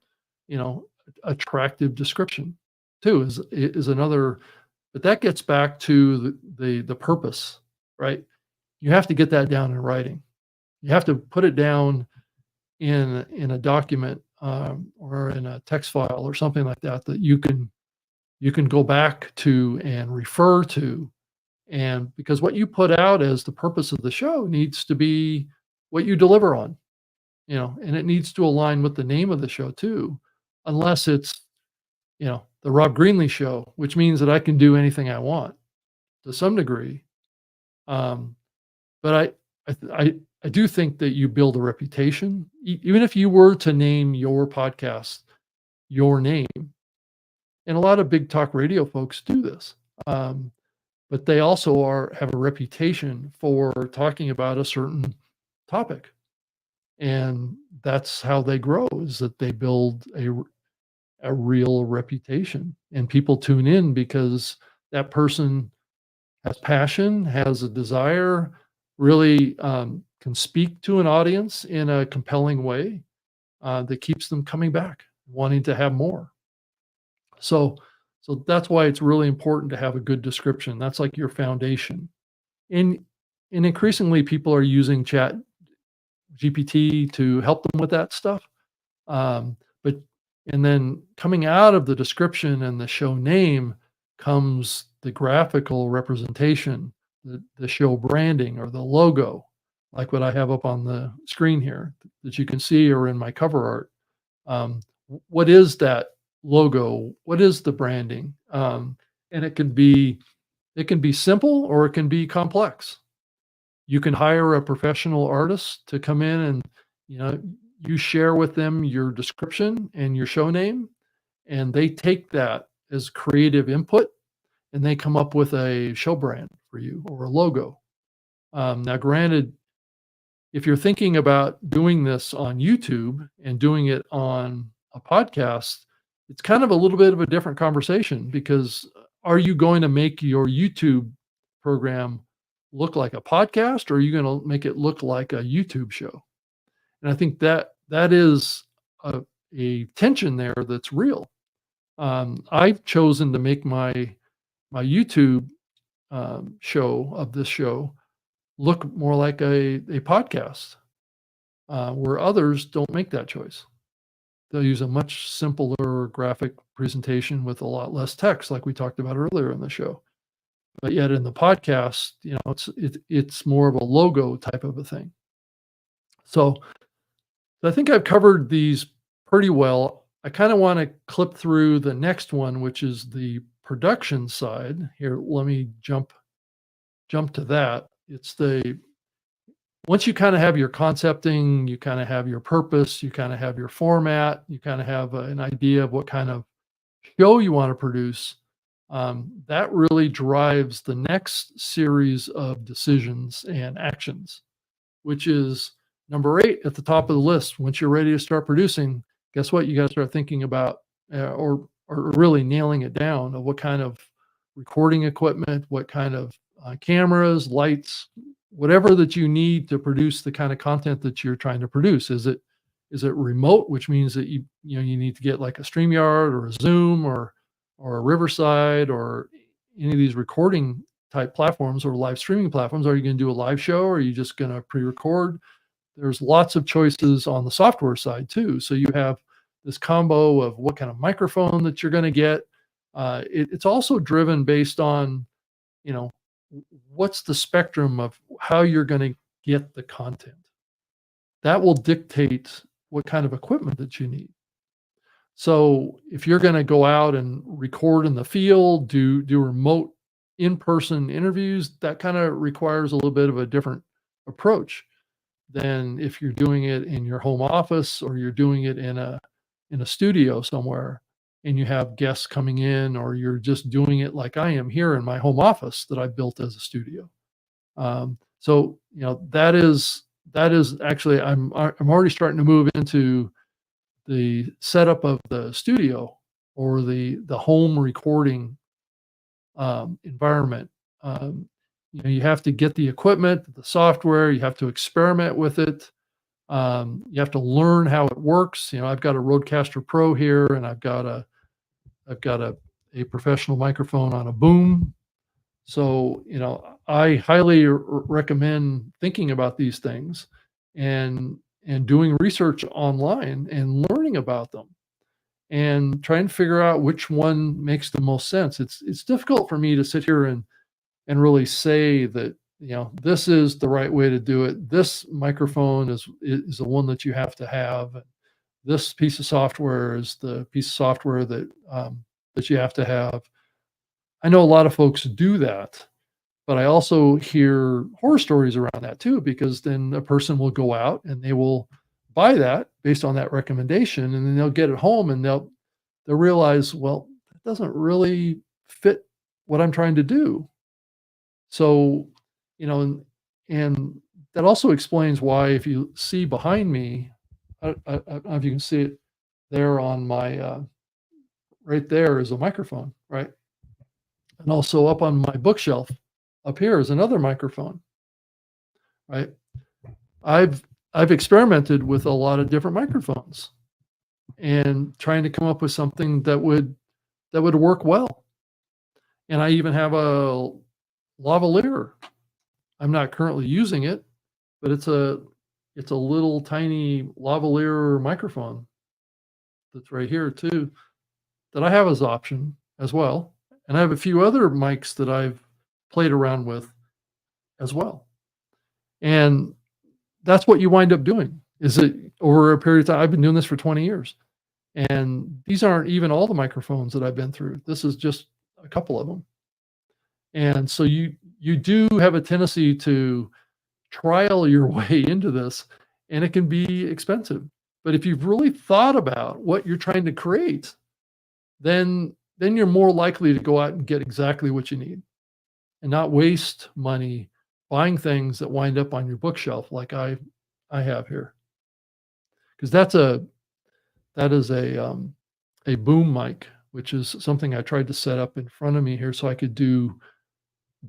you know, attractive description too is another, but that gets back to the purpose, right? You have to get that down in writing. You have to put it down in a document or in a text file or something like that that you can go back to and refer to. And because what you put out as the purpose of the show needs to be what you deliver on, and it needs to align with the name of the show too, unless it's, the Rob Greenlee show, which means that I can do anything I want to some degree. Um, but I do think that you build a reputation, even if you were to name your podcast your name, and a lot of big talk radio folks do this. But they also have a reputation for talking about a certain topic. And that's how they grow, is that they build a real reputation, and people tune in because that person has passion, has a desire, really can speak to an audience in a compelling way that keeps them coming back, wanting to have more. So that's why it's really important to have a good description. That's like your foundation. And increasingly, people are using Chat GPT to help them with that stuff. But and then coming out of the description and the show name comes the graphical representation, the show branding or the logo, like what I have up on the screen here that you can see, or in my cover art. What is that logo? What is the branding? And it can be simple or it can be complex. You can hire a professional artist to come in and, you share with them your description and your show name, and they take that as creative input and they come up with a show brand for you or a logo. Now, granted, if you're thinking about doing this on YouTube and doing it on a podcast, it's kind of a little bit of a different conversation, because are you going to make your YouTube program look like a podcast, or are you going to make it look like a YouTube show? And I think that is a tension there that's real. I've chosen to make my YouTube show of this show look more like a podcast, where others don't make that choice. They'll use a much simpler graphic presentation with a lot less text, like we talked about earlier in the show. But yet in the podcast, it's more of a logo type of a thing. So I think I've covered these pretty well. I kind of want to clip through the next one, which is the production side. Here, let me jump to that. It's once you kind of have your concepting, you kind of have your purpose, you kind of have your format, you kind of have an idea of what kind of show you want to produce, that really drives the next series of decisions and actions, which is number 8 at the top of the list. Once you're ready to start producing, guess what? You got to start thinking about or really nailing it down of what kind of recording equipment, what kind of cameras, lights, whatever that you need to produce the kind of content that you're trying to produce. Is it remote, which means that you need to get like a StreamYard or a Zoom or a Riverside or any of these recording type platforms or live streaming platforms? Are you going to do a live show or are you just going to pre-record? There's lots of choices on the software side too. So you have this combo of what kind of microphone that you're going to get. It's also driven based on, you know, what's the spectrum of how you're going to get the content. That will dictate what kind of equipment that you need. So if you're going to go out and record in the field, do remote in-person interviews, that kind of requires a little bit of a different approach than if you're doing it in your home office or you're doing it in a studio somewhere and you have guests coming in, or you're just doing it like I am here in my home office that I built as a studio. So that is actually I'm already starting to move into the setup of the studio or the home recording environment. You have to get the equipment, the software, you have to experiment with it. You have to learn how it works. I've got a Rodecaster Pro here, and I've got a professional microphone on a boom. So, I highly recommend thinking about these things and doing research online and learning about them and trying to figure out which one makes the most sense. It's difficult for me to sit here and really say that, this is the right way to do it. This microphone is the one that you have to have. This piece of software is the piece of software that you have to have. I know a lot of folks do that, but I also hear horror stories around that too, because then a person will go out and they will buy that based on that recommendation, and then they'll get it home and they'll realize, well, it doesn't really fit what I'm trying to do. So, and that also explains why, if you see behind me, I don't know if you can see it there on my, right there is a microphone, right? And also up on my bookshelf up here is another microphone, right? I've experimented with a lot of different microphones and trying to come up with something that would work well. And I even have a lavalier. I'm not currently using it, but it's a little tiny lavalier microphone that's right here too, that I have as option as well. And I have a few other mics that I've played around with as well. And that's what you wind up doing, is that over a period of time. I've been doing this for 20 years. And these aren't even all the microphones that I've been through. This is just a couple of them. And so you do have a tendency to trial your way into this, and it can be expensive. But if you've really thought about what you're trying to create, then you're more likely to go out and get exactly what you need and not waste money buying things that wind up on your bookshelf like I have here. Because that is a boom mic, which is something I tried to set up in front of me here so I could do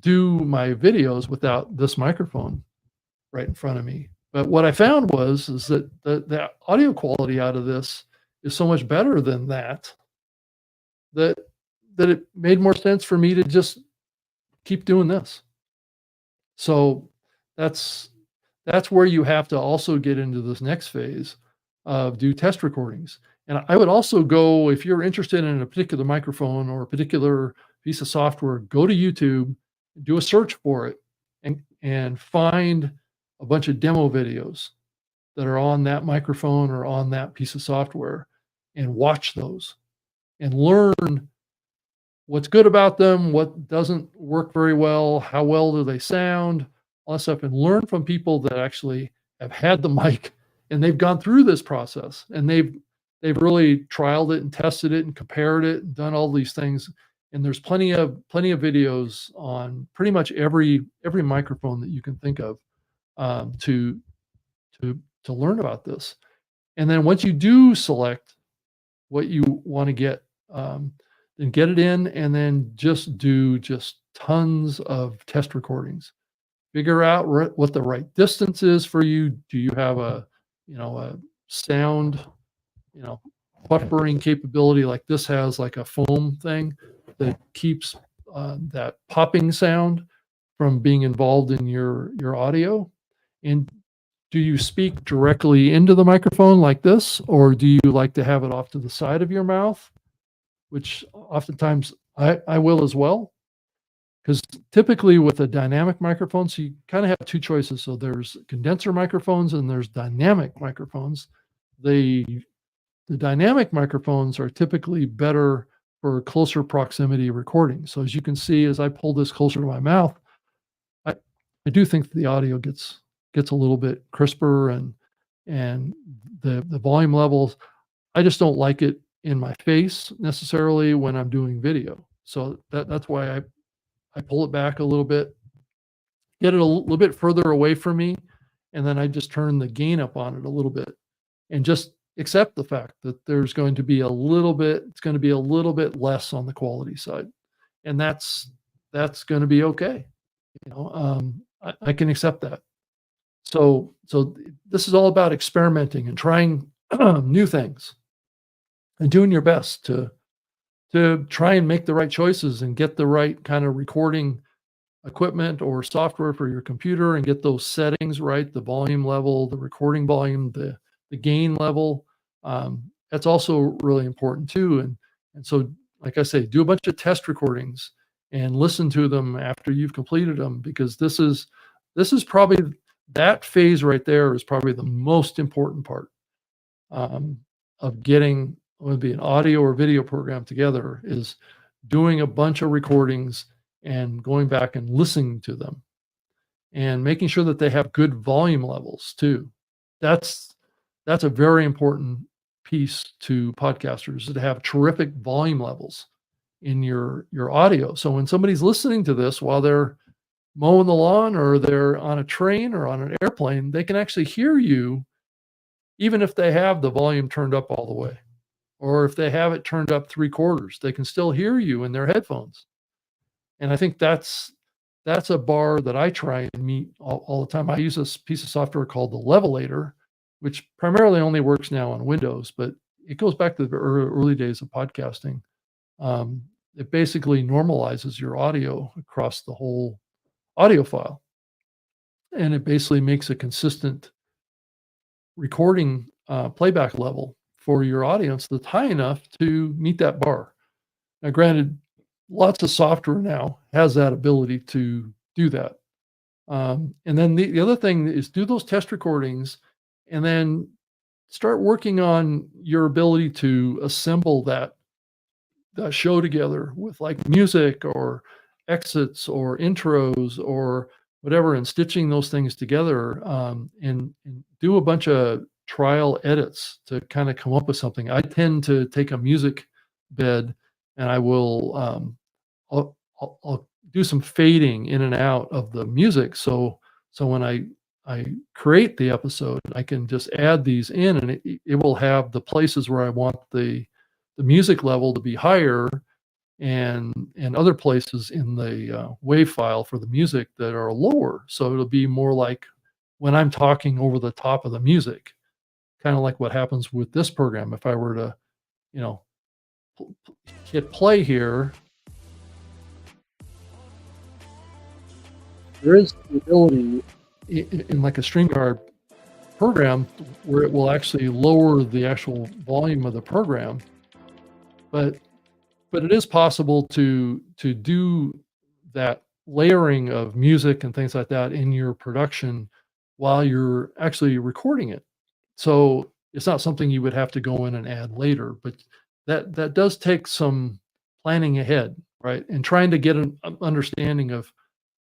my videos without this microphone right in front of me. But what I found is that the audio quality out of this is so much better than that it made more sense for me to just keep doing this. So that's where you have to also get into this next phase of do test recordings. And I would also go, if you're interested in a particular microphone or a particular piece of software, go to YouTube, do a search for it, and find a bunch of demo videos that are on that microphone or on that piece of software, and watch those and learn what's good about them, what doesn't work very well, how well do they sound, all that stuff, and learn from people that actually have had the mic and they've gone through this process and they've really trialed it and tested it and compared it and done all these things. And there's plenty of videos on pretty much every microphone that you can think of, to to learn about this. And then once you do select what you want to get, then get it in, and then just tons of test recordings. Figure out what the right distance is for you. Do you have a sound, you know, buffering capability like this has, like a foam thing that keeps that popping sound from being involved in your audio? And do you speak directly into the microphone like this, or do you like to have it off to the side of your mouth? Which oftentimes I will as well, because typically with a dynamic microphone, so you kind of have two choices. So there's condenser microphones and there's dynamic microphones. The dynamic microphones are typically better for closer proximity recording. So as you can see, as I pull this closer to my mouth, I do think the audio gets a little bit crisper, and the volume levels. I just don't like it in my face necessarily when I'm doing video. So that's why I pull it back a little bit, get it a little bit further away from me, and then I just turn the gain up on it a little bit, and just accept the fact that there's going to be it's going to be a little bit less on the quality side, and that's going to be okay. I can accept that. So this is all about experimenting and trying new things and doing your best to try and make the right choices and get the right kind of recording equipment or software for your computer and get those settings right, the volume level, the recording volume, the gain level. That's also really important too. And so, like I say, do a bunch of test recordings and listen to them after you've completed them, because this is probably, that phase right there is probably the most important part, of getting, whether it be an audio or video program together, is doing a bunch of recordings and going back and listening to them and making sure that they have good volume levels too. That's a very important piece to podcasters, is to have terrific volume levels in your audio. So when somebody's listening to this while they're mowing the lawn or they're on a train or on an airplane, they can actually hear you, even if they have the volume turned up all the way, or if they have it turned up 3/4, they can still hear you in their headphones. And I think that's a bar that I try and meet all the time. I use this piece of software called the Levelator, which primarily only works now on Windows, but it goes back to the early days of podcasting. It basically normalizes your audio across the whole audio file, and it basically makes a consistent recording playback level for your audience that's high enough to meet that bar. Now, granted, lots of software now has that ability to do that. And then the other thing is, do those test recordings and then start working on your ability to assemble that show together with like music or exits or intros or whatever, and stitching those things together, and do a bunch of trial edits to kind of come up with something. I tend to take a music bed and I will I'll do some fading in and out of the music. So when I create the episode, I can just add these in, and it will have the places where I want the music level to be higher, and other places in the wave file for the music that are lower. So it'll be more like when I'm talking over the top of the music, kind of like what happens with this program. If I were to, you know, hit play here, there is the ability in like a StreamYard program where it will actually lower the actual volume of the program, but it is possible to do that layering of music and things like that in your production while you're actually recording it. So it's not something you would have to go in and add later, but that does take some planning ahead, right? And trying to get an understanding of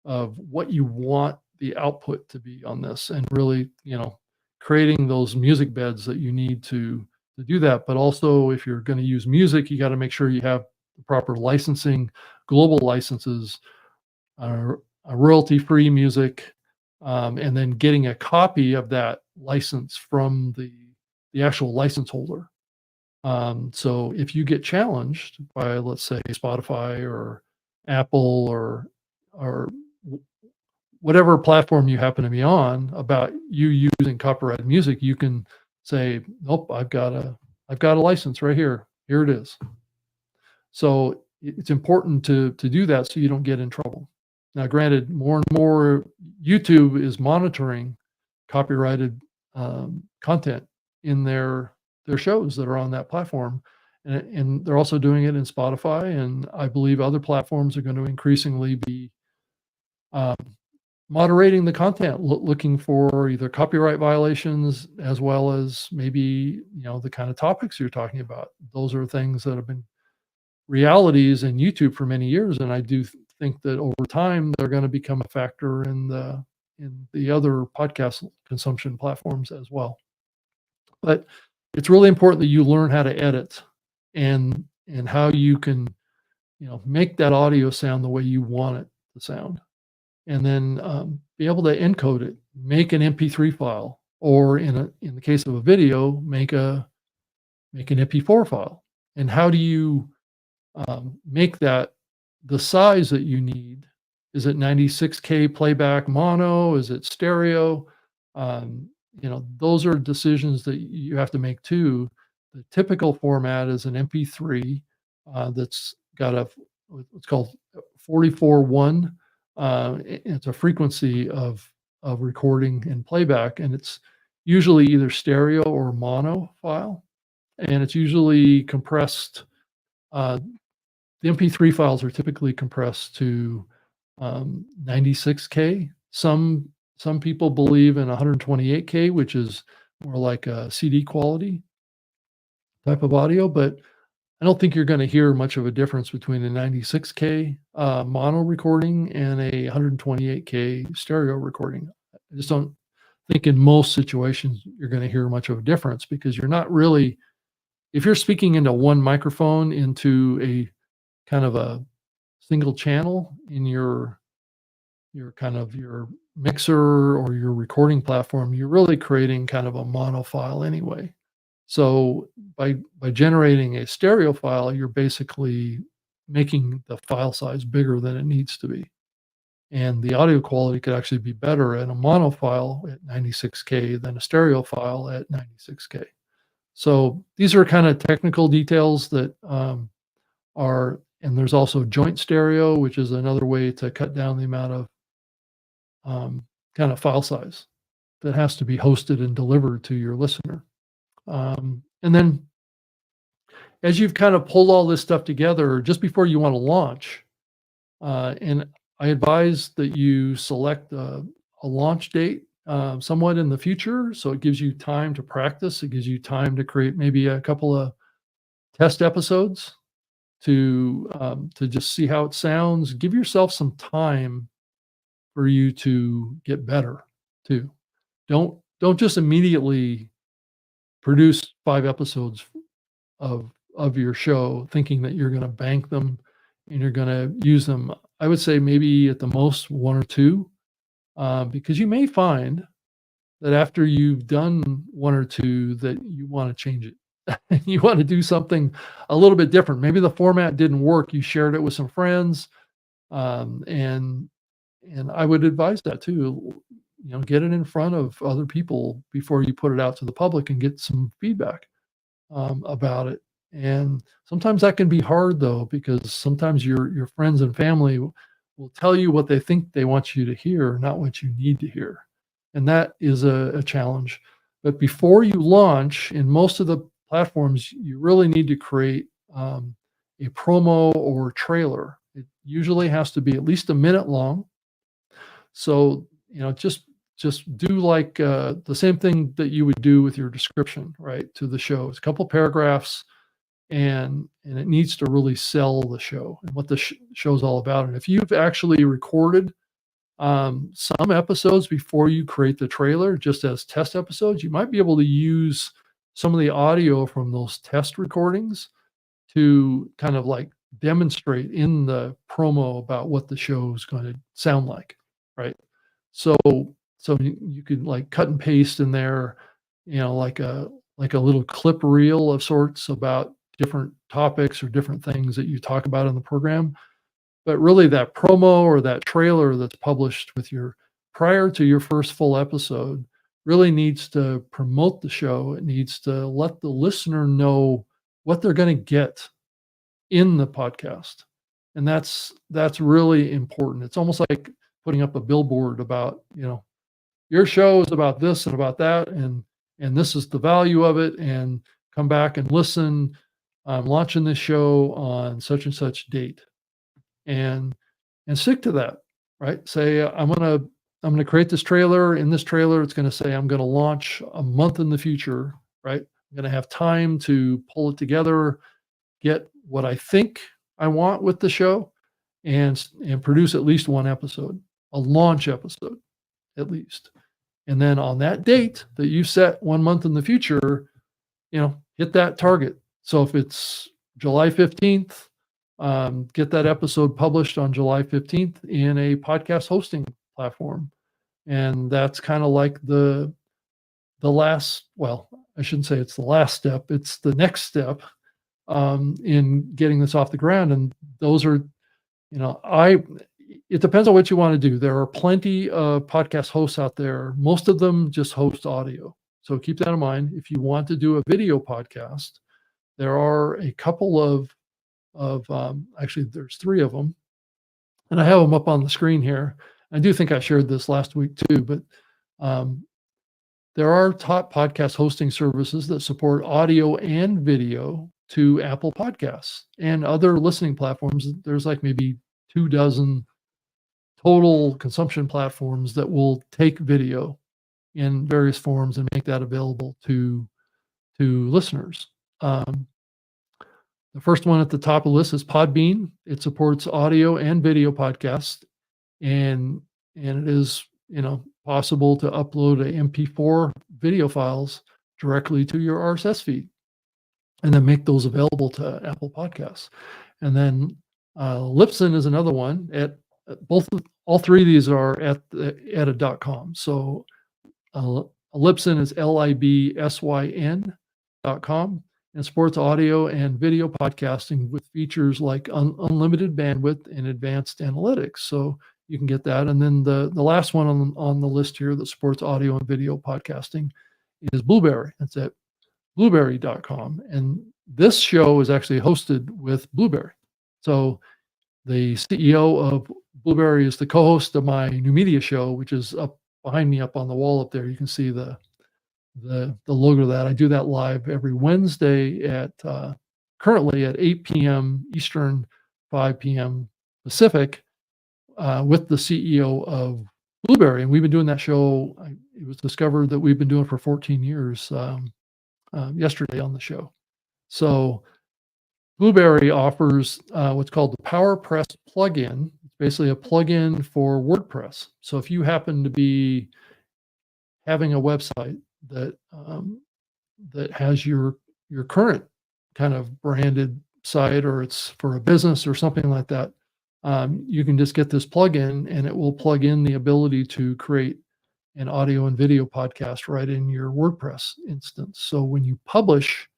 what you want the output to be on this, and really, creating those music beds that you need to do that. But also, if you're going to use music, you got to make sure you have the proper licensing, global licenses, uh, royalty-free music, and then getting a copy of that license from the actual license holder. So if you get challenged by, let's say, Spotify or Apple or whatever platform you happen to be on about you using copyrighted music, you can say, "Nope, I've got a license right here. Here it is." So it's important to do that so you don't get in trouble. Now, granted, more and more YouTube is monitoring copyrighted content in their shows that are on that platform, and they're also doing it in Spotify, and I believe other platforms are going to increasingly be um, moderating the content, looking for either copyright violations as well as maybe the kind of topics you're talking about. Those are things that have been realities in YouTube for many years, and I do think that over time they're going to become a factor in the other podcast consumption platforms as well. But it's really important that you learn how to edit and how you can make that audio sound the way you want it to sound, and then be able to encode it, make an MP3 file, or in the case of a video, make an MP4 file. And how do you make that the size that you need? Is it 96K playback mono? Is it stereo? Those are decisions that you have to make too. The typical format is an MP3 that's got what's called 44.1. It's a frequency of recording and playback, and it's usually either stereo or mono file, and it's usually compressed. The MP3 files are typically compressed to 96K. Some people believe in 128K, which is more like a CD quality type of audio, but I don't think you're going to hear much of a difference between a 96K mono recording and a 128K stereo recording. I just don't think in most situations you're going to hear much of a difference, because you're not really, if you're speaking into one microphone into a kind of a single channel in your kind of your mixer or your recording platform, you're really creating kind of a mono file anyway. So by generating a stereo file, you're basically making the file size bigger than it needs to be. And the audio quality could actually be better in a mono file at 96K than a stereo file at 96K. So these are kind of technical details that and there's also joint stereo, which is another way to cut down the amount of kind of file size that has to be hosted and delivered to your listener. And then as you've kind of pulled all this stuff together, just before you want to launch, and I advise that you select a launch date somewhat in the future, so it gives you time to practice. It gives you time to create maybe a couple of test episodes to just see how it sounds. Give yourself some time for you to get better too. Don't just immediately produce 5 episodes of your show thinking that you're going to bank them and you're going to use them. I would say maybe at the most 1 or 2, because you may find that after you've done 1 or 2 that you want to change it. You want to do something a little bit different. Maybe the format didn't work. You shared it with some friends, and I would advise that too. Get it in front of other people before you put it out to the public and get some feedback about it. And sometimes that can be hard though, because sometimes your friends and family will tell you what they think they want you to hear, not what you need to hear, and that is a challenge. But before you launch, in most of the platforms, you really need to create a promo or trailer. It usually has to be at least a minute long. So just do like the same thing that you would do with your description, right, to the show. It's a couple paragraphs, and it needs to really sell the show and what the show's all about. And if you've actually recorded Some episodes before you create the trailer, just as test episodes, you might be able to use some of the audio from those test recordings to kind of like demonstrate in the promo about what the show is going to sound like, right? So you could like cut and paste in there, like a little clip reel of sorts about different topics or different things that you talk about in the program. But really that promo or that trailer that's published with your prior to your first full episode really needs to promote the show. It needs to let the listener know what they're going to get in the podcast. And that's really important. It's almost like putting up a billboard about, your show is about this and about that, and this is the value of it, and come back and listen. I'm launching this show on such and such date, and stick to that, right? Say I'm gonna create this trailer. In this trailer, it's gonna say I'm gonna launch a month in the future, right? I'm gonna have time to pull it together, get what I think I want with the show, and produce at least one episode, a launch episode at least. And then on that date that you set 1 month in the future, hit that target. So if it's July 15th, get that episode published on July 15th in a podcast hosting platform. And that's kind of like the last, well, I shouldn't say it's the last step, it's the next step in getting this off the ground. And those are, it depends on what you want to do. There are plenty of podcast hosts out there. Most of them just host audio. So keep that in mind. If you want to do a video podcast, there are a couple of actually there's 3 of them, and I have them up on the screen here. I do think I shared this last week too, but there are top podcast hosting services that support audio and video to Apple Podcasts and other listening platforms. There's like maybe 24 total consumption platforms that will take video in various forms and make that available to listeners. The first one at the top of the list is Podbean. It supports audio and video podcasts, and it is possible to upload a MP4 video files directly to your RSS feed, and then make those available to Apple Podcasts. And then Libsyn is another one. All 3 of these are at a.com. So Libsyn is libsyn.com. And supports audio and video podcasting with features like unlimited bandwidth and advanced analytics. So you can get that. And then the last one on the list here that supports audio and video podcasting is Blueberry. It's at blueberry.com. And this show is actually hosted with Blueberry. So the CEO of Blueberry is the co-host of my new media show, which is up behind me up on the wall up there. You can see the logo of that. I do that live every Wednesday at currently at 8 p.m. Eastern, 5 p.m. Pacific, with the CEO of Blueberry. And we've been doing that show. It was discovered that we've been doing it for 14 years yesterday on the show. So Blueberry offers what's called the PowerPress plugin. It's basically a plugin for WordPress. So if you happen to be having a website that has your current kind of branded site, or it's for a business or something like that, you can just get this plugin, and it will plug in the ability to create an audio and video podcast right in your WordPress instance. So when you publish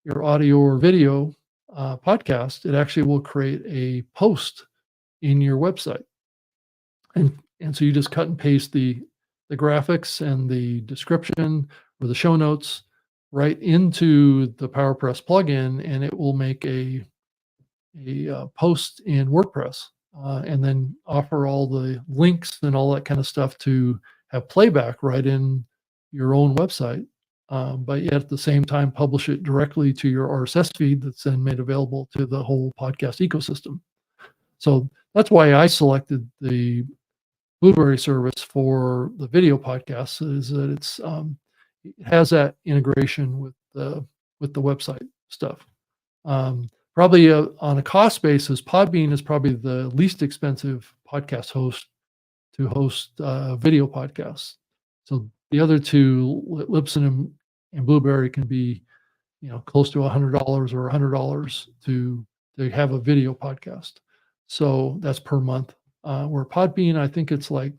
your audio or video podcast, it actually will create a post in your website, and so you just cut and paste the graphics and the description or the show notes right into the PowerPress plugin, and it will make a post in WordPress, and then offer all the links and all that kind of stuff to have playback right in your own website, but yet at the same time publish it directly to your RSS feed that's then made available to the whole podcast ecosystem. So that's why I selected the Blueberry service for the video podcasts, is that it has that integration with the website stuff. Probably on a cost basis, Podbean is probably the least expensive podcast host to host video podcasts. So the other two, Libsyn and Blueberry, can be close to $100 or $100 to have a video podcast. So that's per month. Where Podbean, I think it's like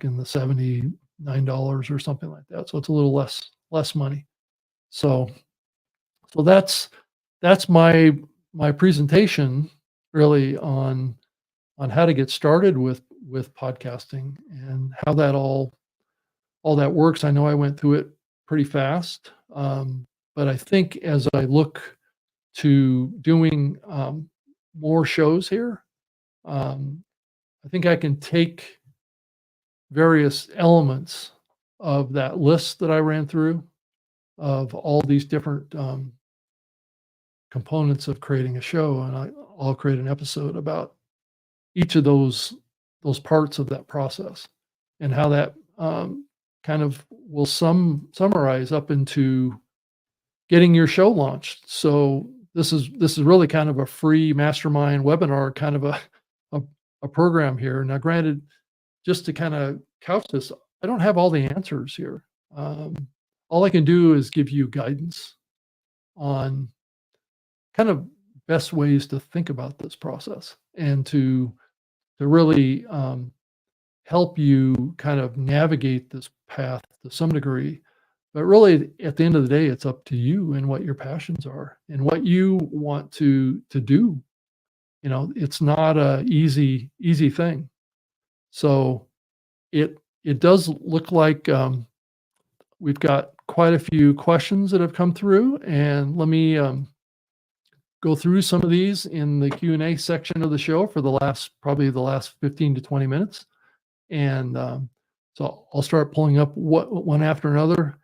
in the $79 or something like that. So it's a little less money. So that's my presentation really on how to get started with podcasting and how that all that works. I know I went through it pretty fast, but I think as I look to doing more shows here, I think I can take various elements of that list that I ran through of all these different components of creating a show, and I'll create an episode about each of those parts of that process and how that kind of will summarize up into getting your show launched. So this is really kind of a free mastermind webinar, kind of a program here. Now, granted, just to kind of couch this, I don't have all the answers here. All I can do is give you guidance on kind of best ways to think about this process and to really help you kind of navigate this path to some degree. But really, at the end of the day, it's up to you and what your passions are and what you want to do. It's not a easy thing. So it does look like we've got quite a few questions that have come through, and let me go through some of these in the Q&A section of the show for probably the last 15 to 20 minutes. And so I'll start pulling up one after another.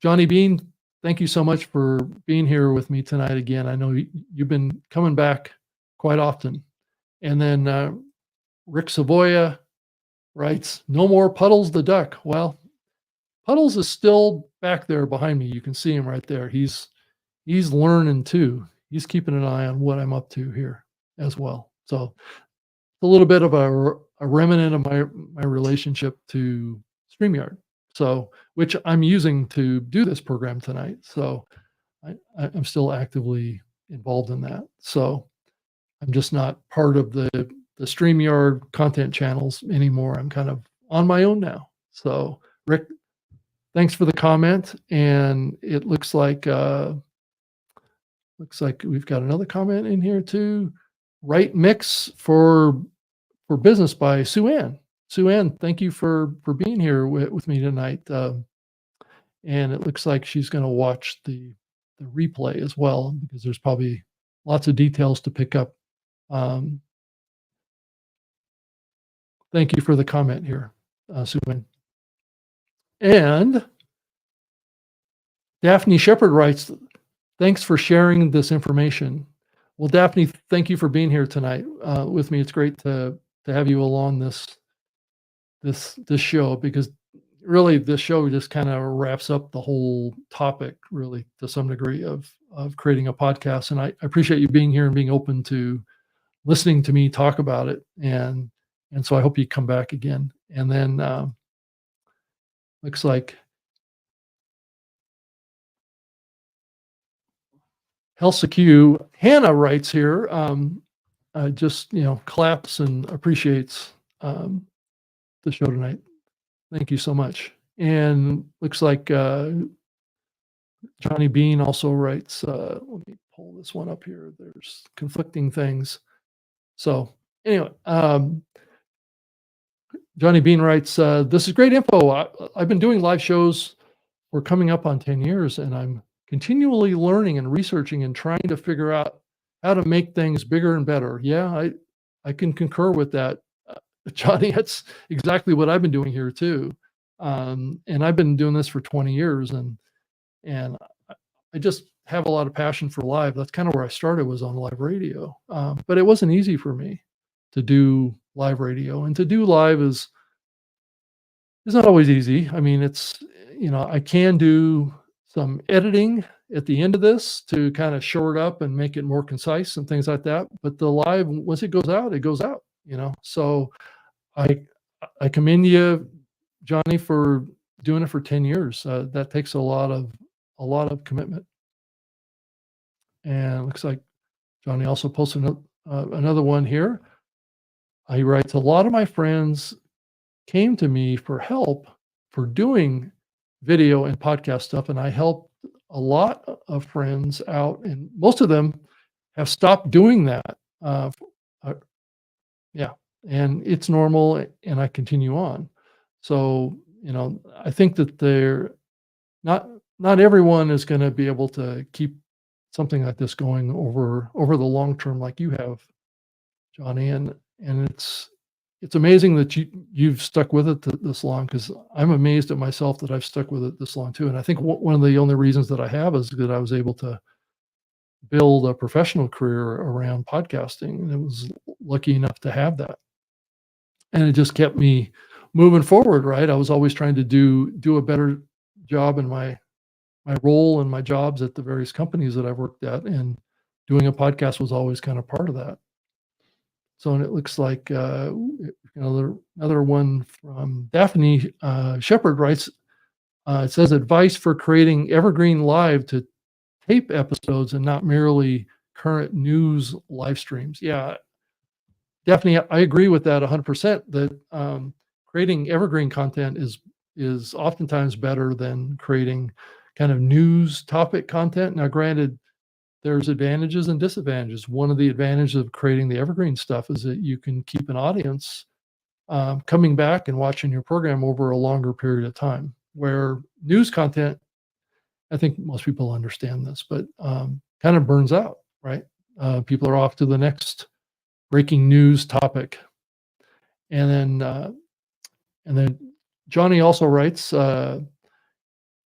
Johnny Bean, thank you so much for being here with me tonight again. I know you've been coming back quite often. And then Rick Savoya writes, "No more Puddles the duck." Well, Puddles is still back there behind me. You can see him right there. He's learning too. He's keeping an eye on what I'm up to here as well. So it's a little bit of a remnant of my relationship to StreamYard, so which I'm using to do this program tonight. So I'm still actively involved in that. So I'm just not part of the StreamYard content channels anymore. I'm kind of on my own now. So Rick, thanks for the comment. And it looks like we've got another comment in here too. Right Mix for Business by Sue Ann. Sue Ann, thank you for being here with me tonight. And it looks like she's going to watch the replay as well, because there's probably lots of details to pick up. Thank you for the comment here, Sue Ann. And Daphne Shepard writes, "Thanks for sharing this information." Well, Daphne, thank you for being here tonight with me. It's great to have you along this show, because really this show just kind of wraps up the whole topic, really, to some degree, of creating a podcast. And I appreciate you being here and being open to listening to me talk about it. And so I hope you come back again. And then looks like Helsiq Hannah writes here, just claps and appreciates the show tonight. Thank you so much. And looks like Johnny Bean also writes, let me pull this one up here. There's conflicting things. So anyway, Johnny Bean writes, "This is great info. I've been doing live shows for coming up on 10 years, and I'm continually learning and researching and trying to figure out how to make things bigger and better." Yeah, I can concur with that, Johnny. That's exactly what I've been doing here too. And I've been doing this for 20 years, and I just have a lot of passion for live. That's kind of where I started, was on live radio. But it wasn't easy for me to do live radio, and to do live is not always easy. I mean, it's, I can do some editing at the end of this to kind of shore it up and make it more concise and things like that. But the live, once it goes out, it goes out, So I commend you, Johnny, for doing it for 10 years. That takes a lot of commitment. And it looks like Johnny also posted another one here. He writes, a lot of my friends came to me for help for doing video and podcast stuff, and I helped a lot of friends out, and most of them have stopped doing that. Uh, yeah, and it's normal, and I continue on. So, I think that not not everyone is going to be able to keep something like this going over the long term like you have, Johnny, and it's amazing that you've stuck with it this long, because I'm amazed at myself that I've stuck with it this long too. And I think one of the only reasons that I have is that I was able to build a professional career around podcasting, and I was lucky enough to have that. And it just kept me moving forward, right? I was always trying to do a better job in my role and my jobs at the various companies that I've worked at, and doing a podcast was always kind of part of that. So, and it looks like another one from Daphne Shepard writes, it says advice for creating evergreen live to tape episodes and not merely current news live streams. Yeah, Daphne, I agree with that 100%, that creating evergreen content is oftentimes better than creating kind of news topic content. Now, granted, there's advantages and disadvantages. One of the advantages of creating the evergreen stuff is that you can keep an audience coming back and watching your program over a longer period of time. Where news content, I think most people understand this, but kind of burns out, right? People are off to the next breaking news topic. And then Johnny also writes,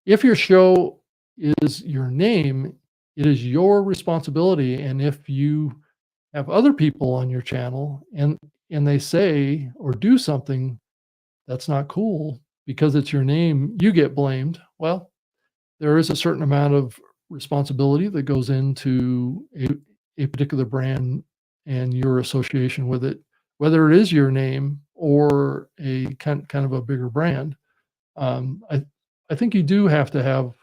if your show is your name, it is your responsibility. And if you have other people on your channel and they say or do something that's not cool because it's your name, you get blamed. Well, there is a certain amount of responsibility that goes into a particular brand and your association with it, whether it is your name or a kind of a bigger brand. I think you do have to have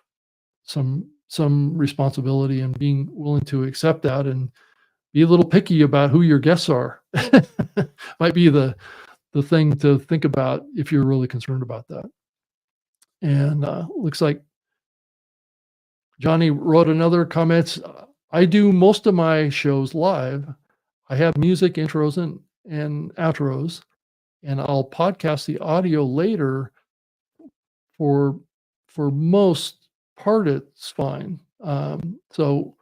some responsibility and being willing to accept that and be a little picky about who your guests are. Might be the thing to think about if you're really concerned about that. And looks like Johnny wrote another comments. I do most of my shows live. I have music intros and outros, and I'll podcast the audio later. For most part, it's fine. So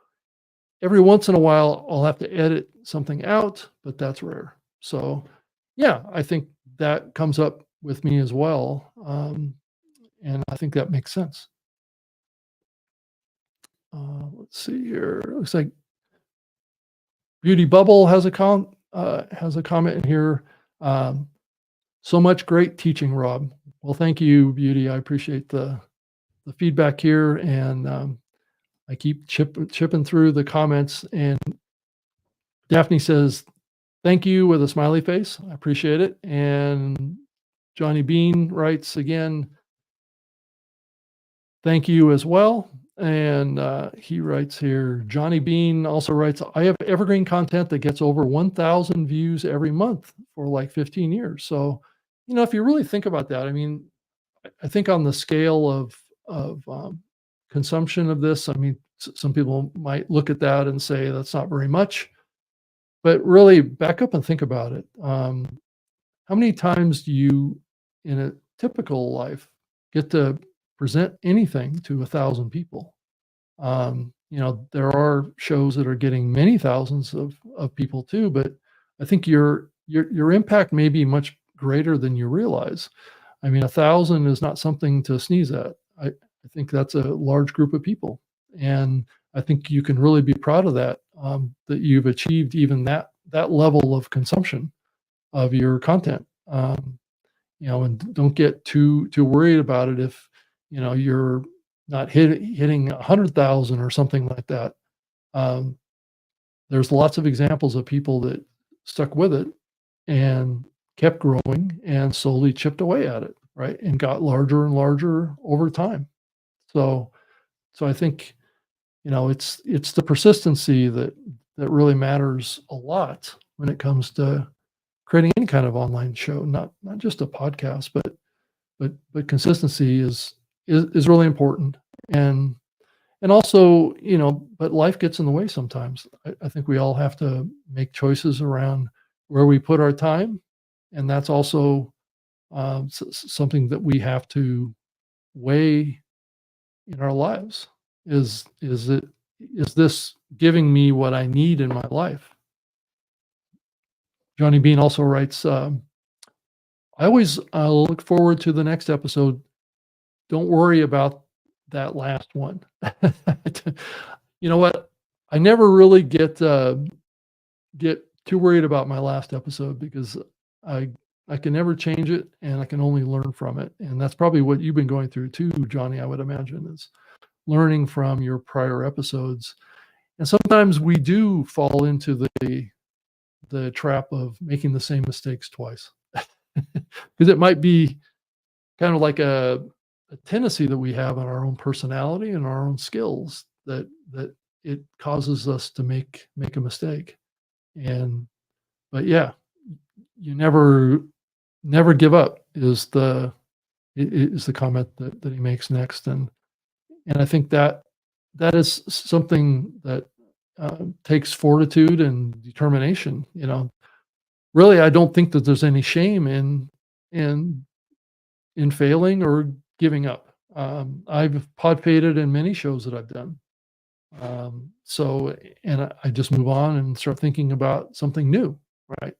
every once in a while, I'll have to edit something out, but that's rare. So yeah, I think that comes up with me as well, and I think that makes sense. Let's see here. It looks like Beauty Bubble has a comment in here. So much great teaching, Rob. Well, thank you, Beauty. I appreciate the feedback here, and I keep chipping through the comments. And Daphne says, "Thank you," with a smiley face. I appreciate it. And Johnny Bean writes again, "Thank you as well." And he writes here, Johnny Bean also writes, "I have evergreen content that gets over 1,000 views every month for like 15 years." So, if you really think about that, I mean, I think on the scale of consumption of this, I mean, some people might look at that and say that's not very much, but really back up and think about it. How many times do you, in a typical life, get to present anything to 1,000 people? There are shows that are getting many thousands of people too, but I think your impact may be much greater than you realize. I mean, 1,000 is not something to sneeze at. I think that's a large group of people, and I think you can really be proud of that. That you've achieved even that level of consumption of your content. And don't get too worried about it if you're not hitting 100,000 or something like that. There's lots of examples of people that stuck with it, and kept growing and slowly chipped away at it, right? And got larger and larger over time. So I think, it's the persistency that really matters a lot when it comes to creating any kind of online show, not just a podcast, but consistency is really important. And also, but life gets in the way sometimes. I think we all have to make choices around where we put our time, and that's also something that we have to weigh in our lives. Is this giving me what I need in my life? Johnny Bean also writes, I always look forward to the next episode. Don't worry about that last one. You know what? I never really get too worried about my last episode because I I can never change it and I can only learn from it. And that's probably what you've been going through too, Johnny, I would imagine, is learning from your prior episodes. And sometimes we do fall into the trap of making the same mistakes twice. Because it might be kind of like a tendency that we have in our own personality and our own skills that it causes us to make a mistake. And but yeah, you never give up is the comment that he makes next. And I think that is something that takes fortitude and determination. Really, I don't think that there's any shame in in failing or giving up. I've pod faded in many shows that I've done. And I just move on and start thinking about something new, right?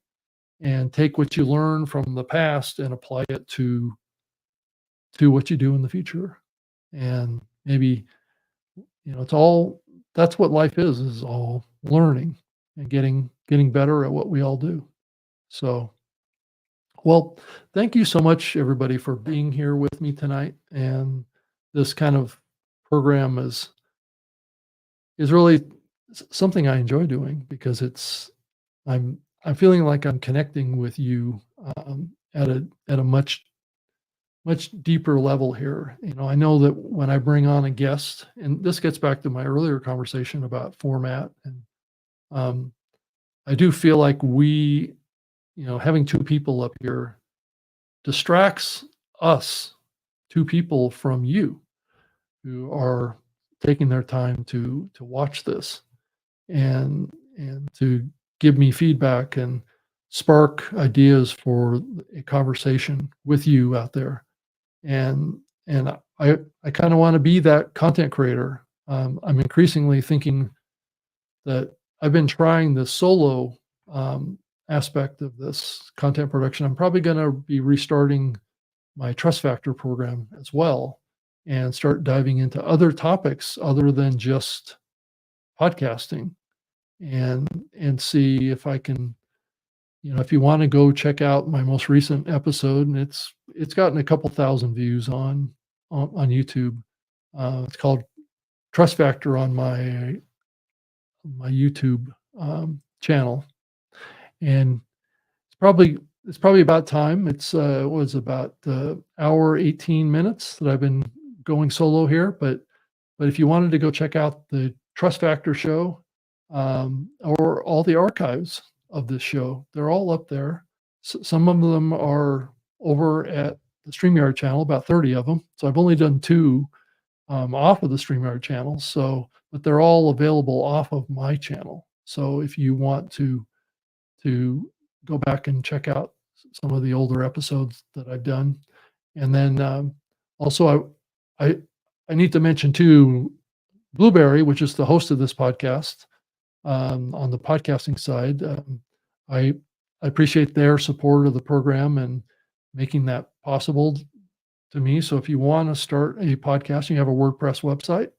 And take what you learn from the past and apply it to what you do in the future. And maybe, it's all that's what life is all learning and getting better at what we all do. So, well, thank you so much, everybody, for being here with me tonight. And this kind of program is really something I enjoy doing because I'm feeling like I'm connecting with you at a much deeper level here. I know that when I bring on a guest, and this gets back to my earlier conversation about format, and um, I do feel like having two people up here distracts us, two people, from you who are taking their time to watch this and to give me feedback and spark ideas for a conversation with you out there. And I kind of want to be that content creator. I'm increasingly thinking that I've been trying the solo aspect of this content production. I'm probably going to be restarting my Trust Factor program as well and start diving into other topics other than just podcasting and see if I can, if you want to go check out my most recent episode, and it's gotten a couple thousand views on YouTube. It's called Trust Factor on my YouTube channel, and it's probably about time. It was about hour 18 minutes that I've been going solo here, but if you wanted to go check out the Trust Factor show or all the archives of this show, they're all up there. Some of them are over at the StreamYard channel, about 30 of them. So I've only done two off of the StreamYard channel. But they're all available off of my channel. So if you want to go back and check out some of the older episodes that I've done, and then also I I need to mention too, Blueberry, which is the host of this podcast, on the podcasting side. I appreciate their support of the program and making that possible to me. So if you want to start a podcast, you have a WordPress website.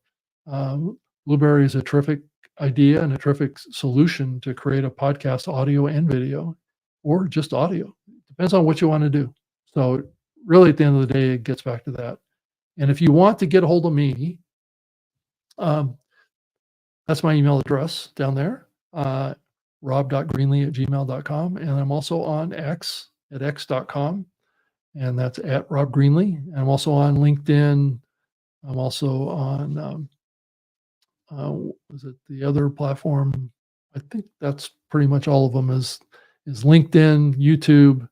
Blueberry is a terrific idea and a terrific solution to create a podcast, audio and video, or just audio. Depends on what you want to do. So really, at the end of the day, it gets back to that. And if you want to get a hold of me, um, that's my email address down there, rob.greenlee@gmail.com. And I'm also on X, at x.com, and that's at Rob Greenlee. And I'm also on LinkedIn. I'm also on, was it the other platform? I think that's pretty much all of them is LinkedIn, YouTube,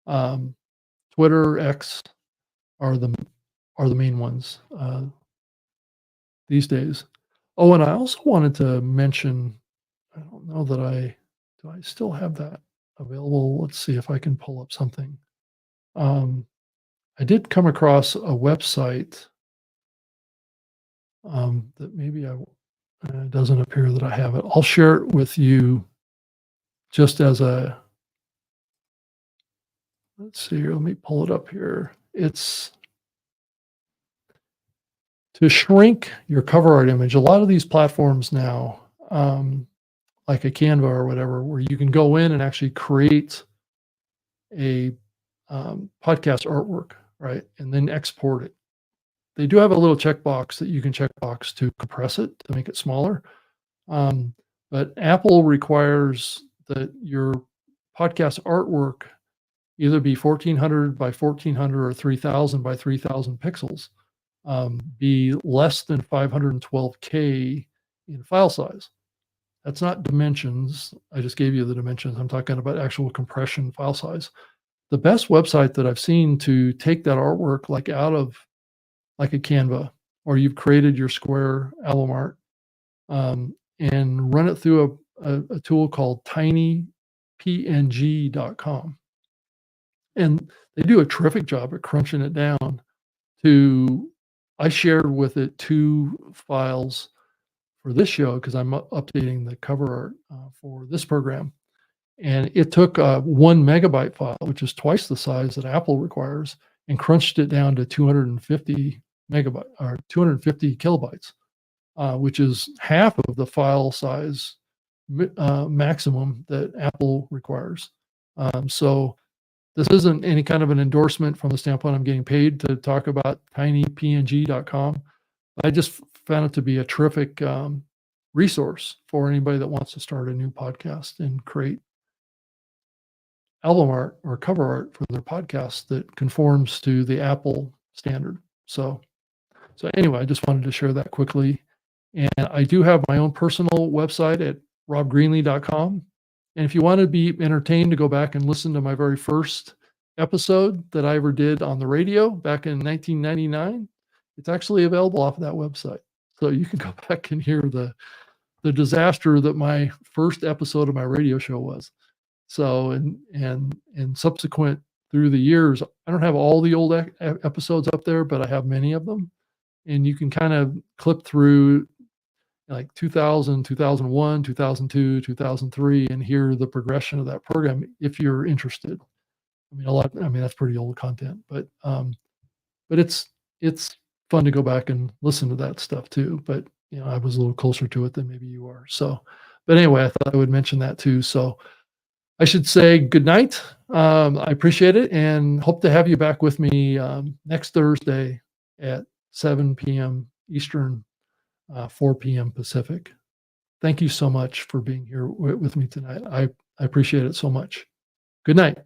um, Twitter, X are the main ones these days. Oh, and I also wanted to mention, I don't know that do I still have that available? Let's see if I can pull up something. I did come across a website that maybe it doesn't appear that I have it. I'll share it with you just as a, let's see here, let me pull it up here. It's to shrink your cover art image. A lot of these platforms now, like a Canva or whatever, where you can go in and actually create a podcast artwork, right? And then export it. They do have a little checkbox that you can checkbox to compress it, to make it smaller. But Apple requires that your podcast artwork either be 1400 by 1400 or 3000 by 3000 pixels, be less than 512K in file size. That's not dimensions. I just gave you the dimensions. I'm talking about actual compression file size. The best website that I've seen to take that artwork like out of like a Canva, or you've created your square album art, and run it through a tool called tinypng.com. And they do a terrific job at crunching it down to, I shared with it 2 files for this show because I'm updating the cover art for this program. And it took a 1 megabyte file, which is twice the size that Apple requires, and crunched it down to 250 megabyte or 250 kilobytes, which is half of the file size maximum that Apple requires. So this isn't any kind of an endorsement from the standpoint I'm getting paid to talk about tinypng.com. I just found it to be a terrific resource for anybody that wants to start a new podcast and create album art or cover art for their podcast that conforms to the Apple standard. So anyway, I just wanted to share that quickly. And I do have my own personal website at robgreenlee.com. And if you want to be entertained to go back and listen to my very first episode that I ever did on the radio back in 1999, it's actually available off of that website. So you can go back and hear the disaster that my first episode of my radio show was. So, and subsequent through the years, I don't have all the old episodes up there, but I have many of them. And you can kind of clip through like 2000, 2001, 2002, 2003, and hear the progression of that program if you're interested. I mean, that's pretty old content, but it's fun to go back and listen to that stuff too. But, I was a little closer to it than maybe you are. So, but anyway, I thought I would mention that too. So I should say good night. I appreciate it and hope to have you back with me next Thursday at 7 p.m. Eastern, 4 p.m. Pacific. Thank you so much for being here with me tonight. I appreciate it so much. Good night.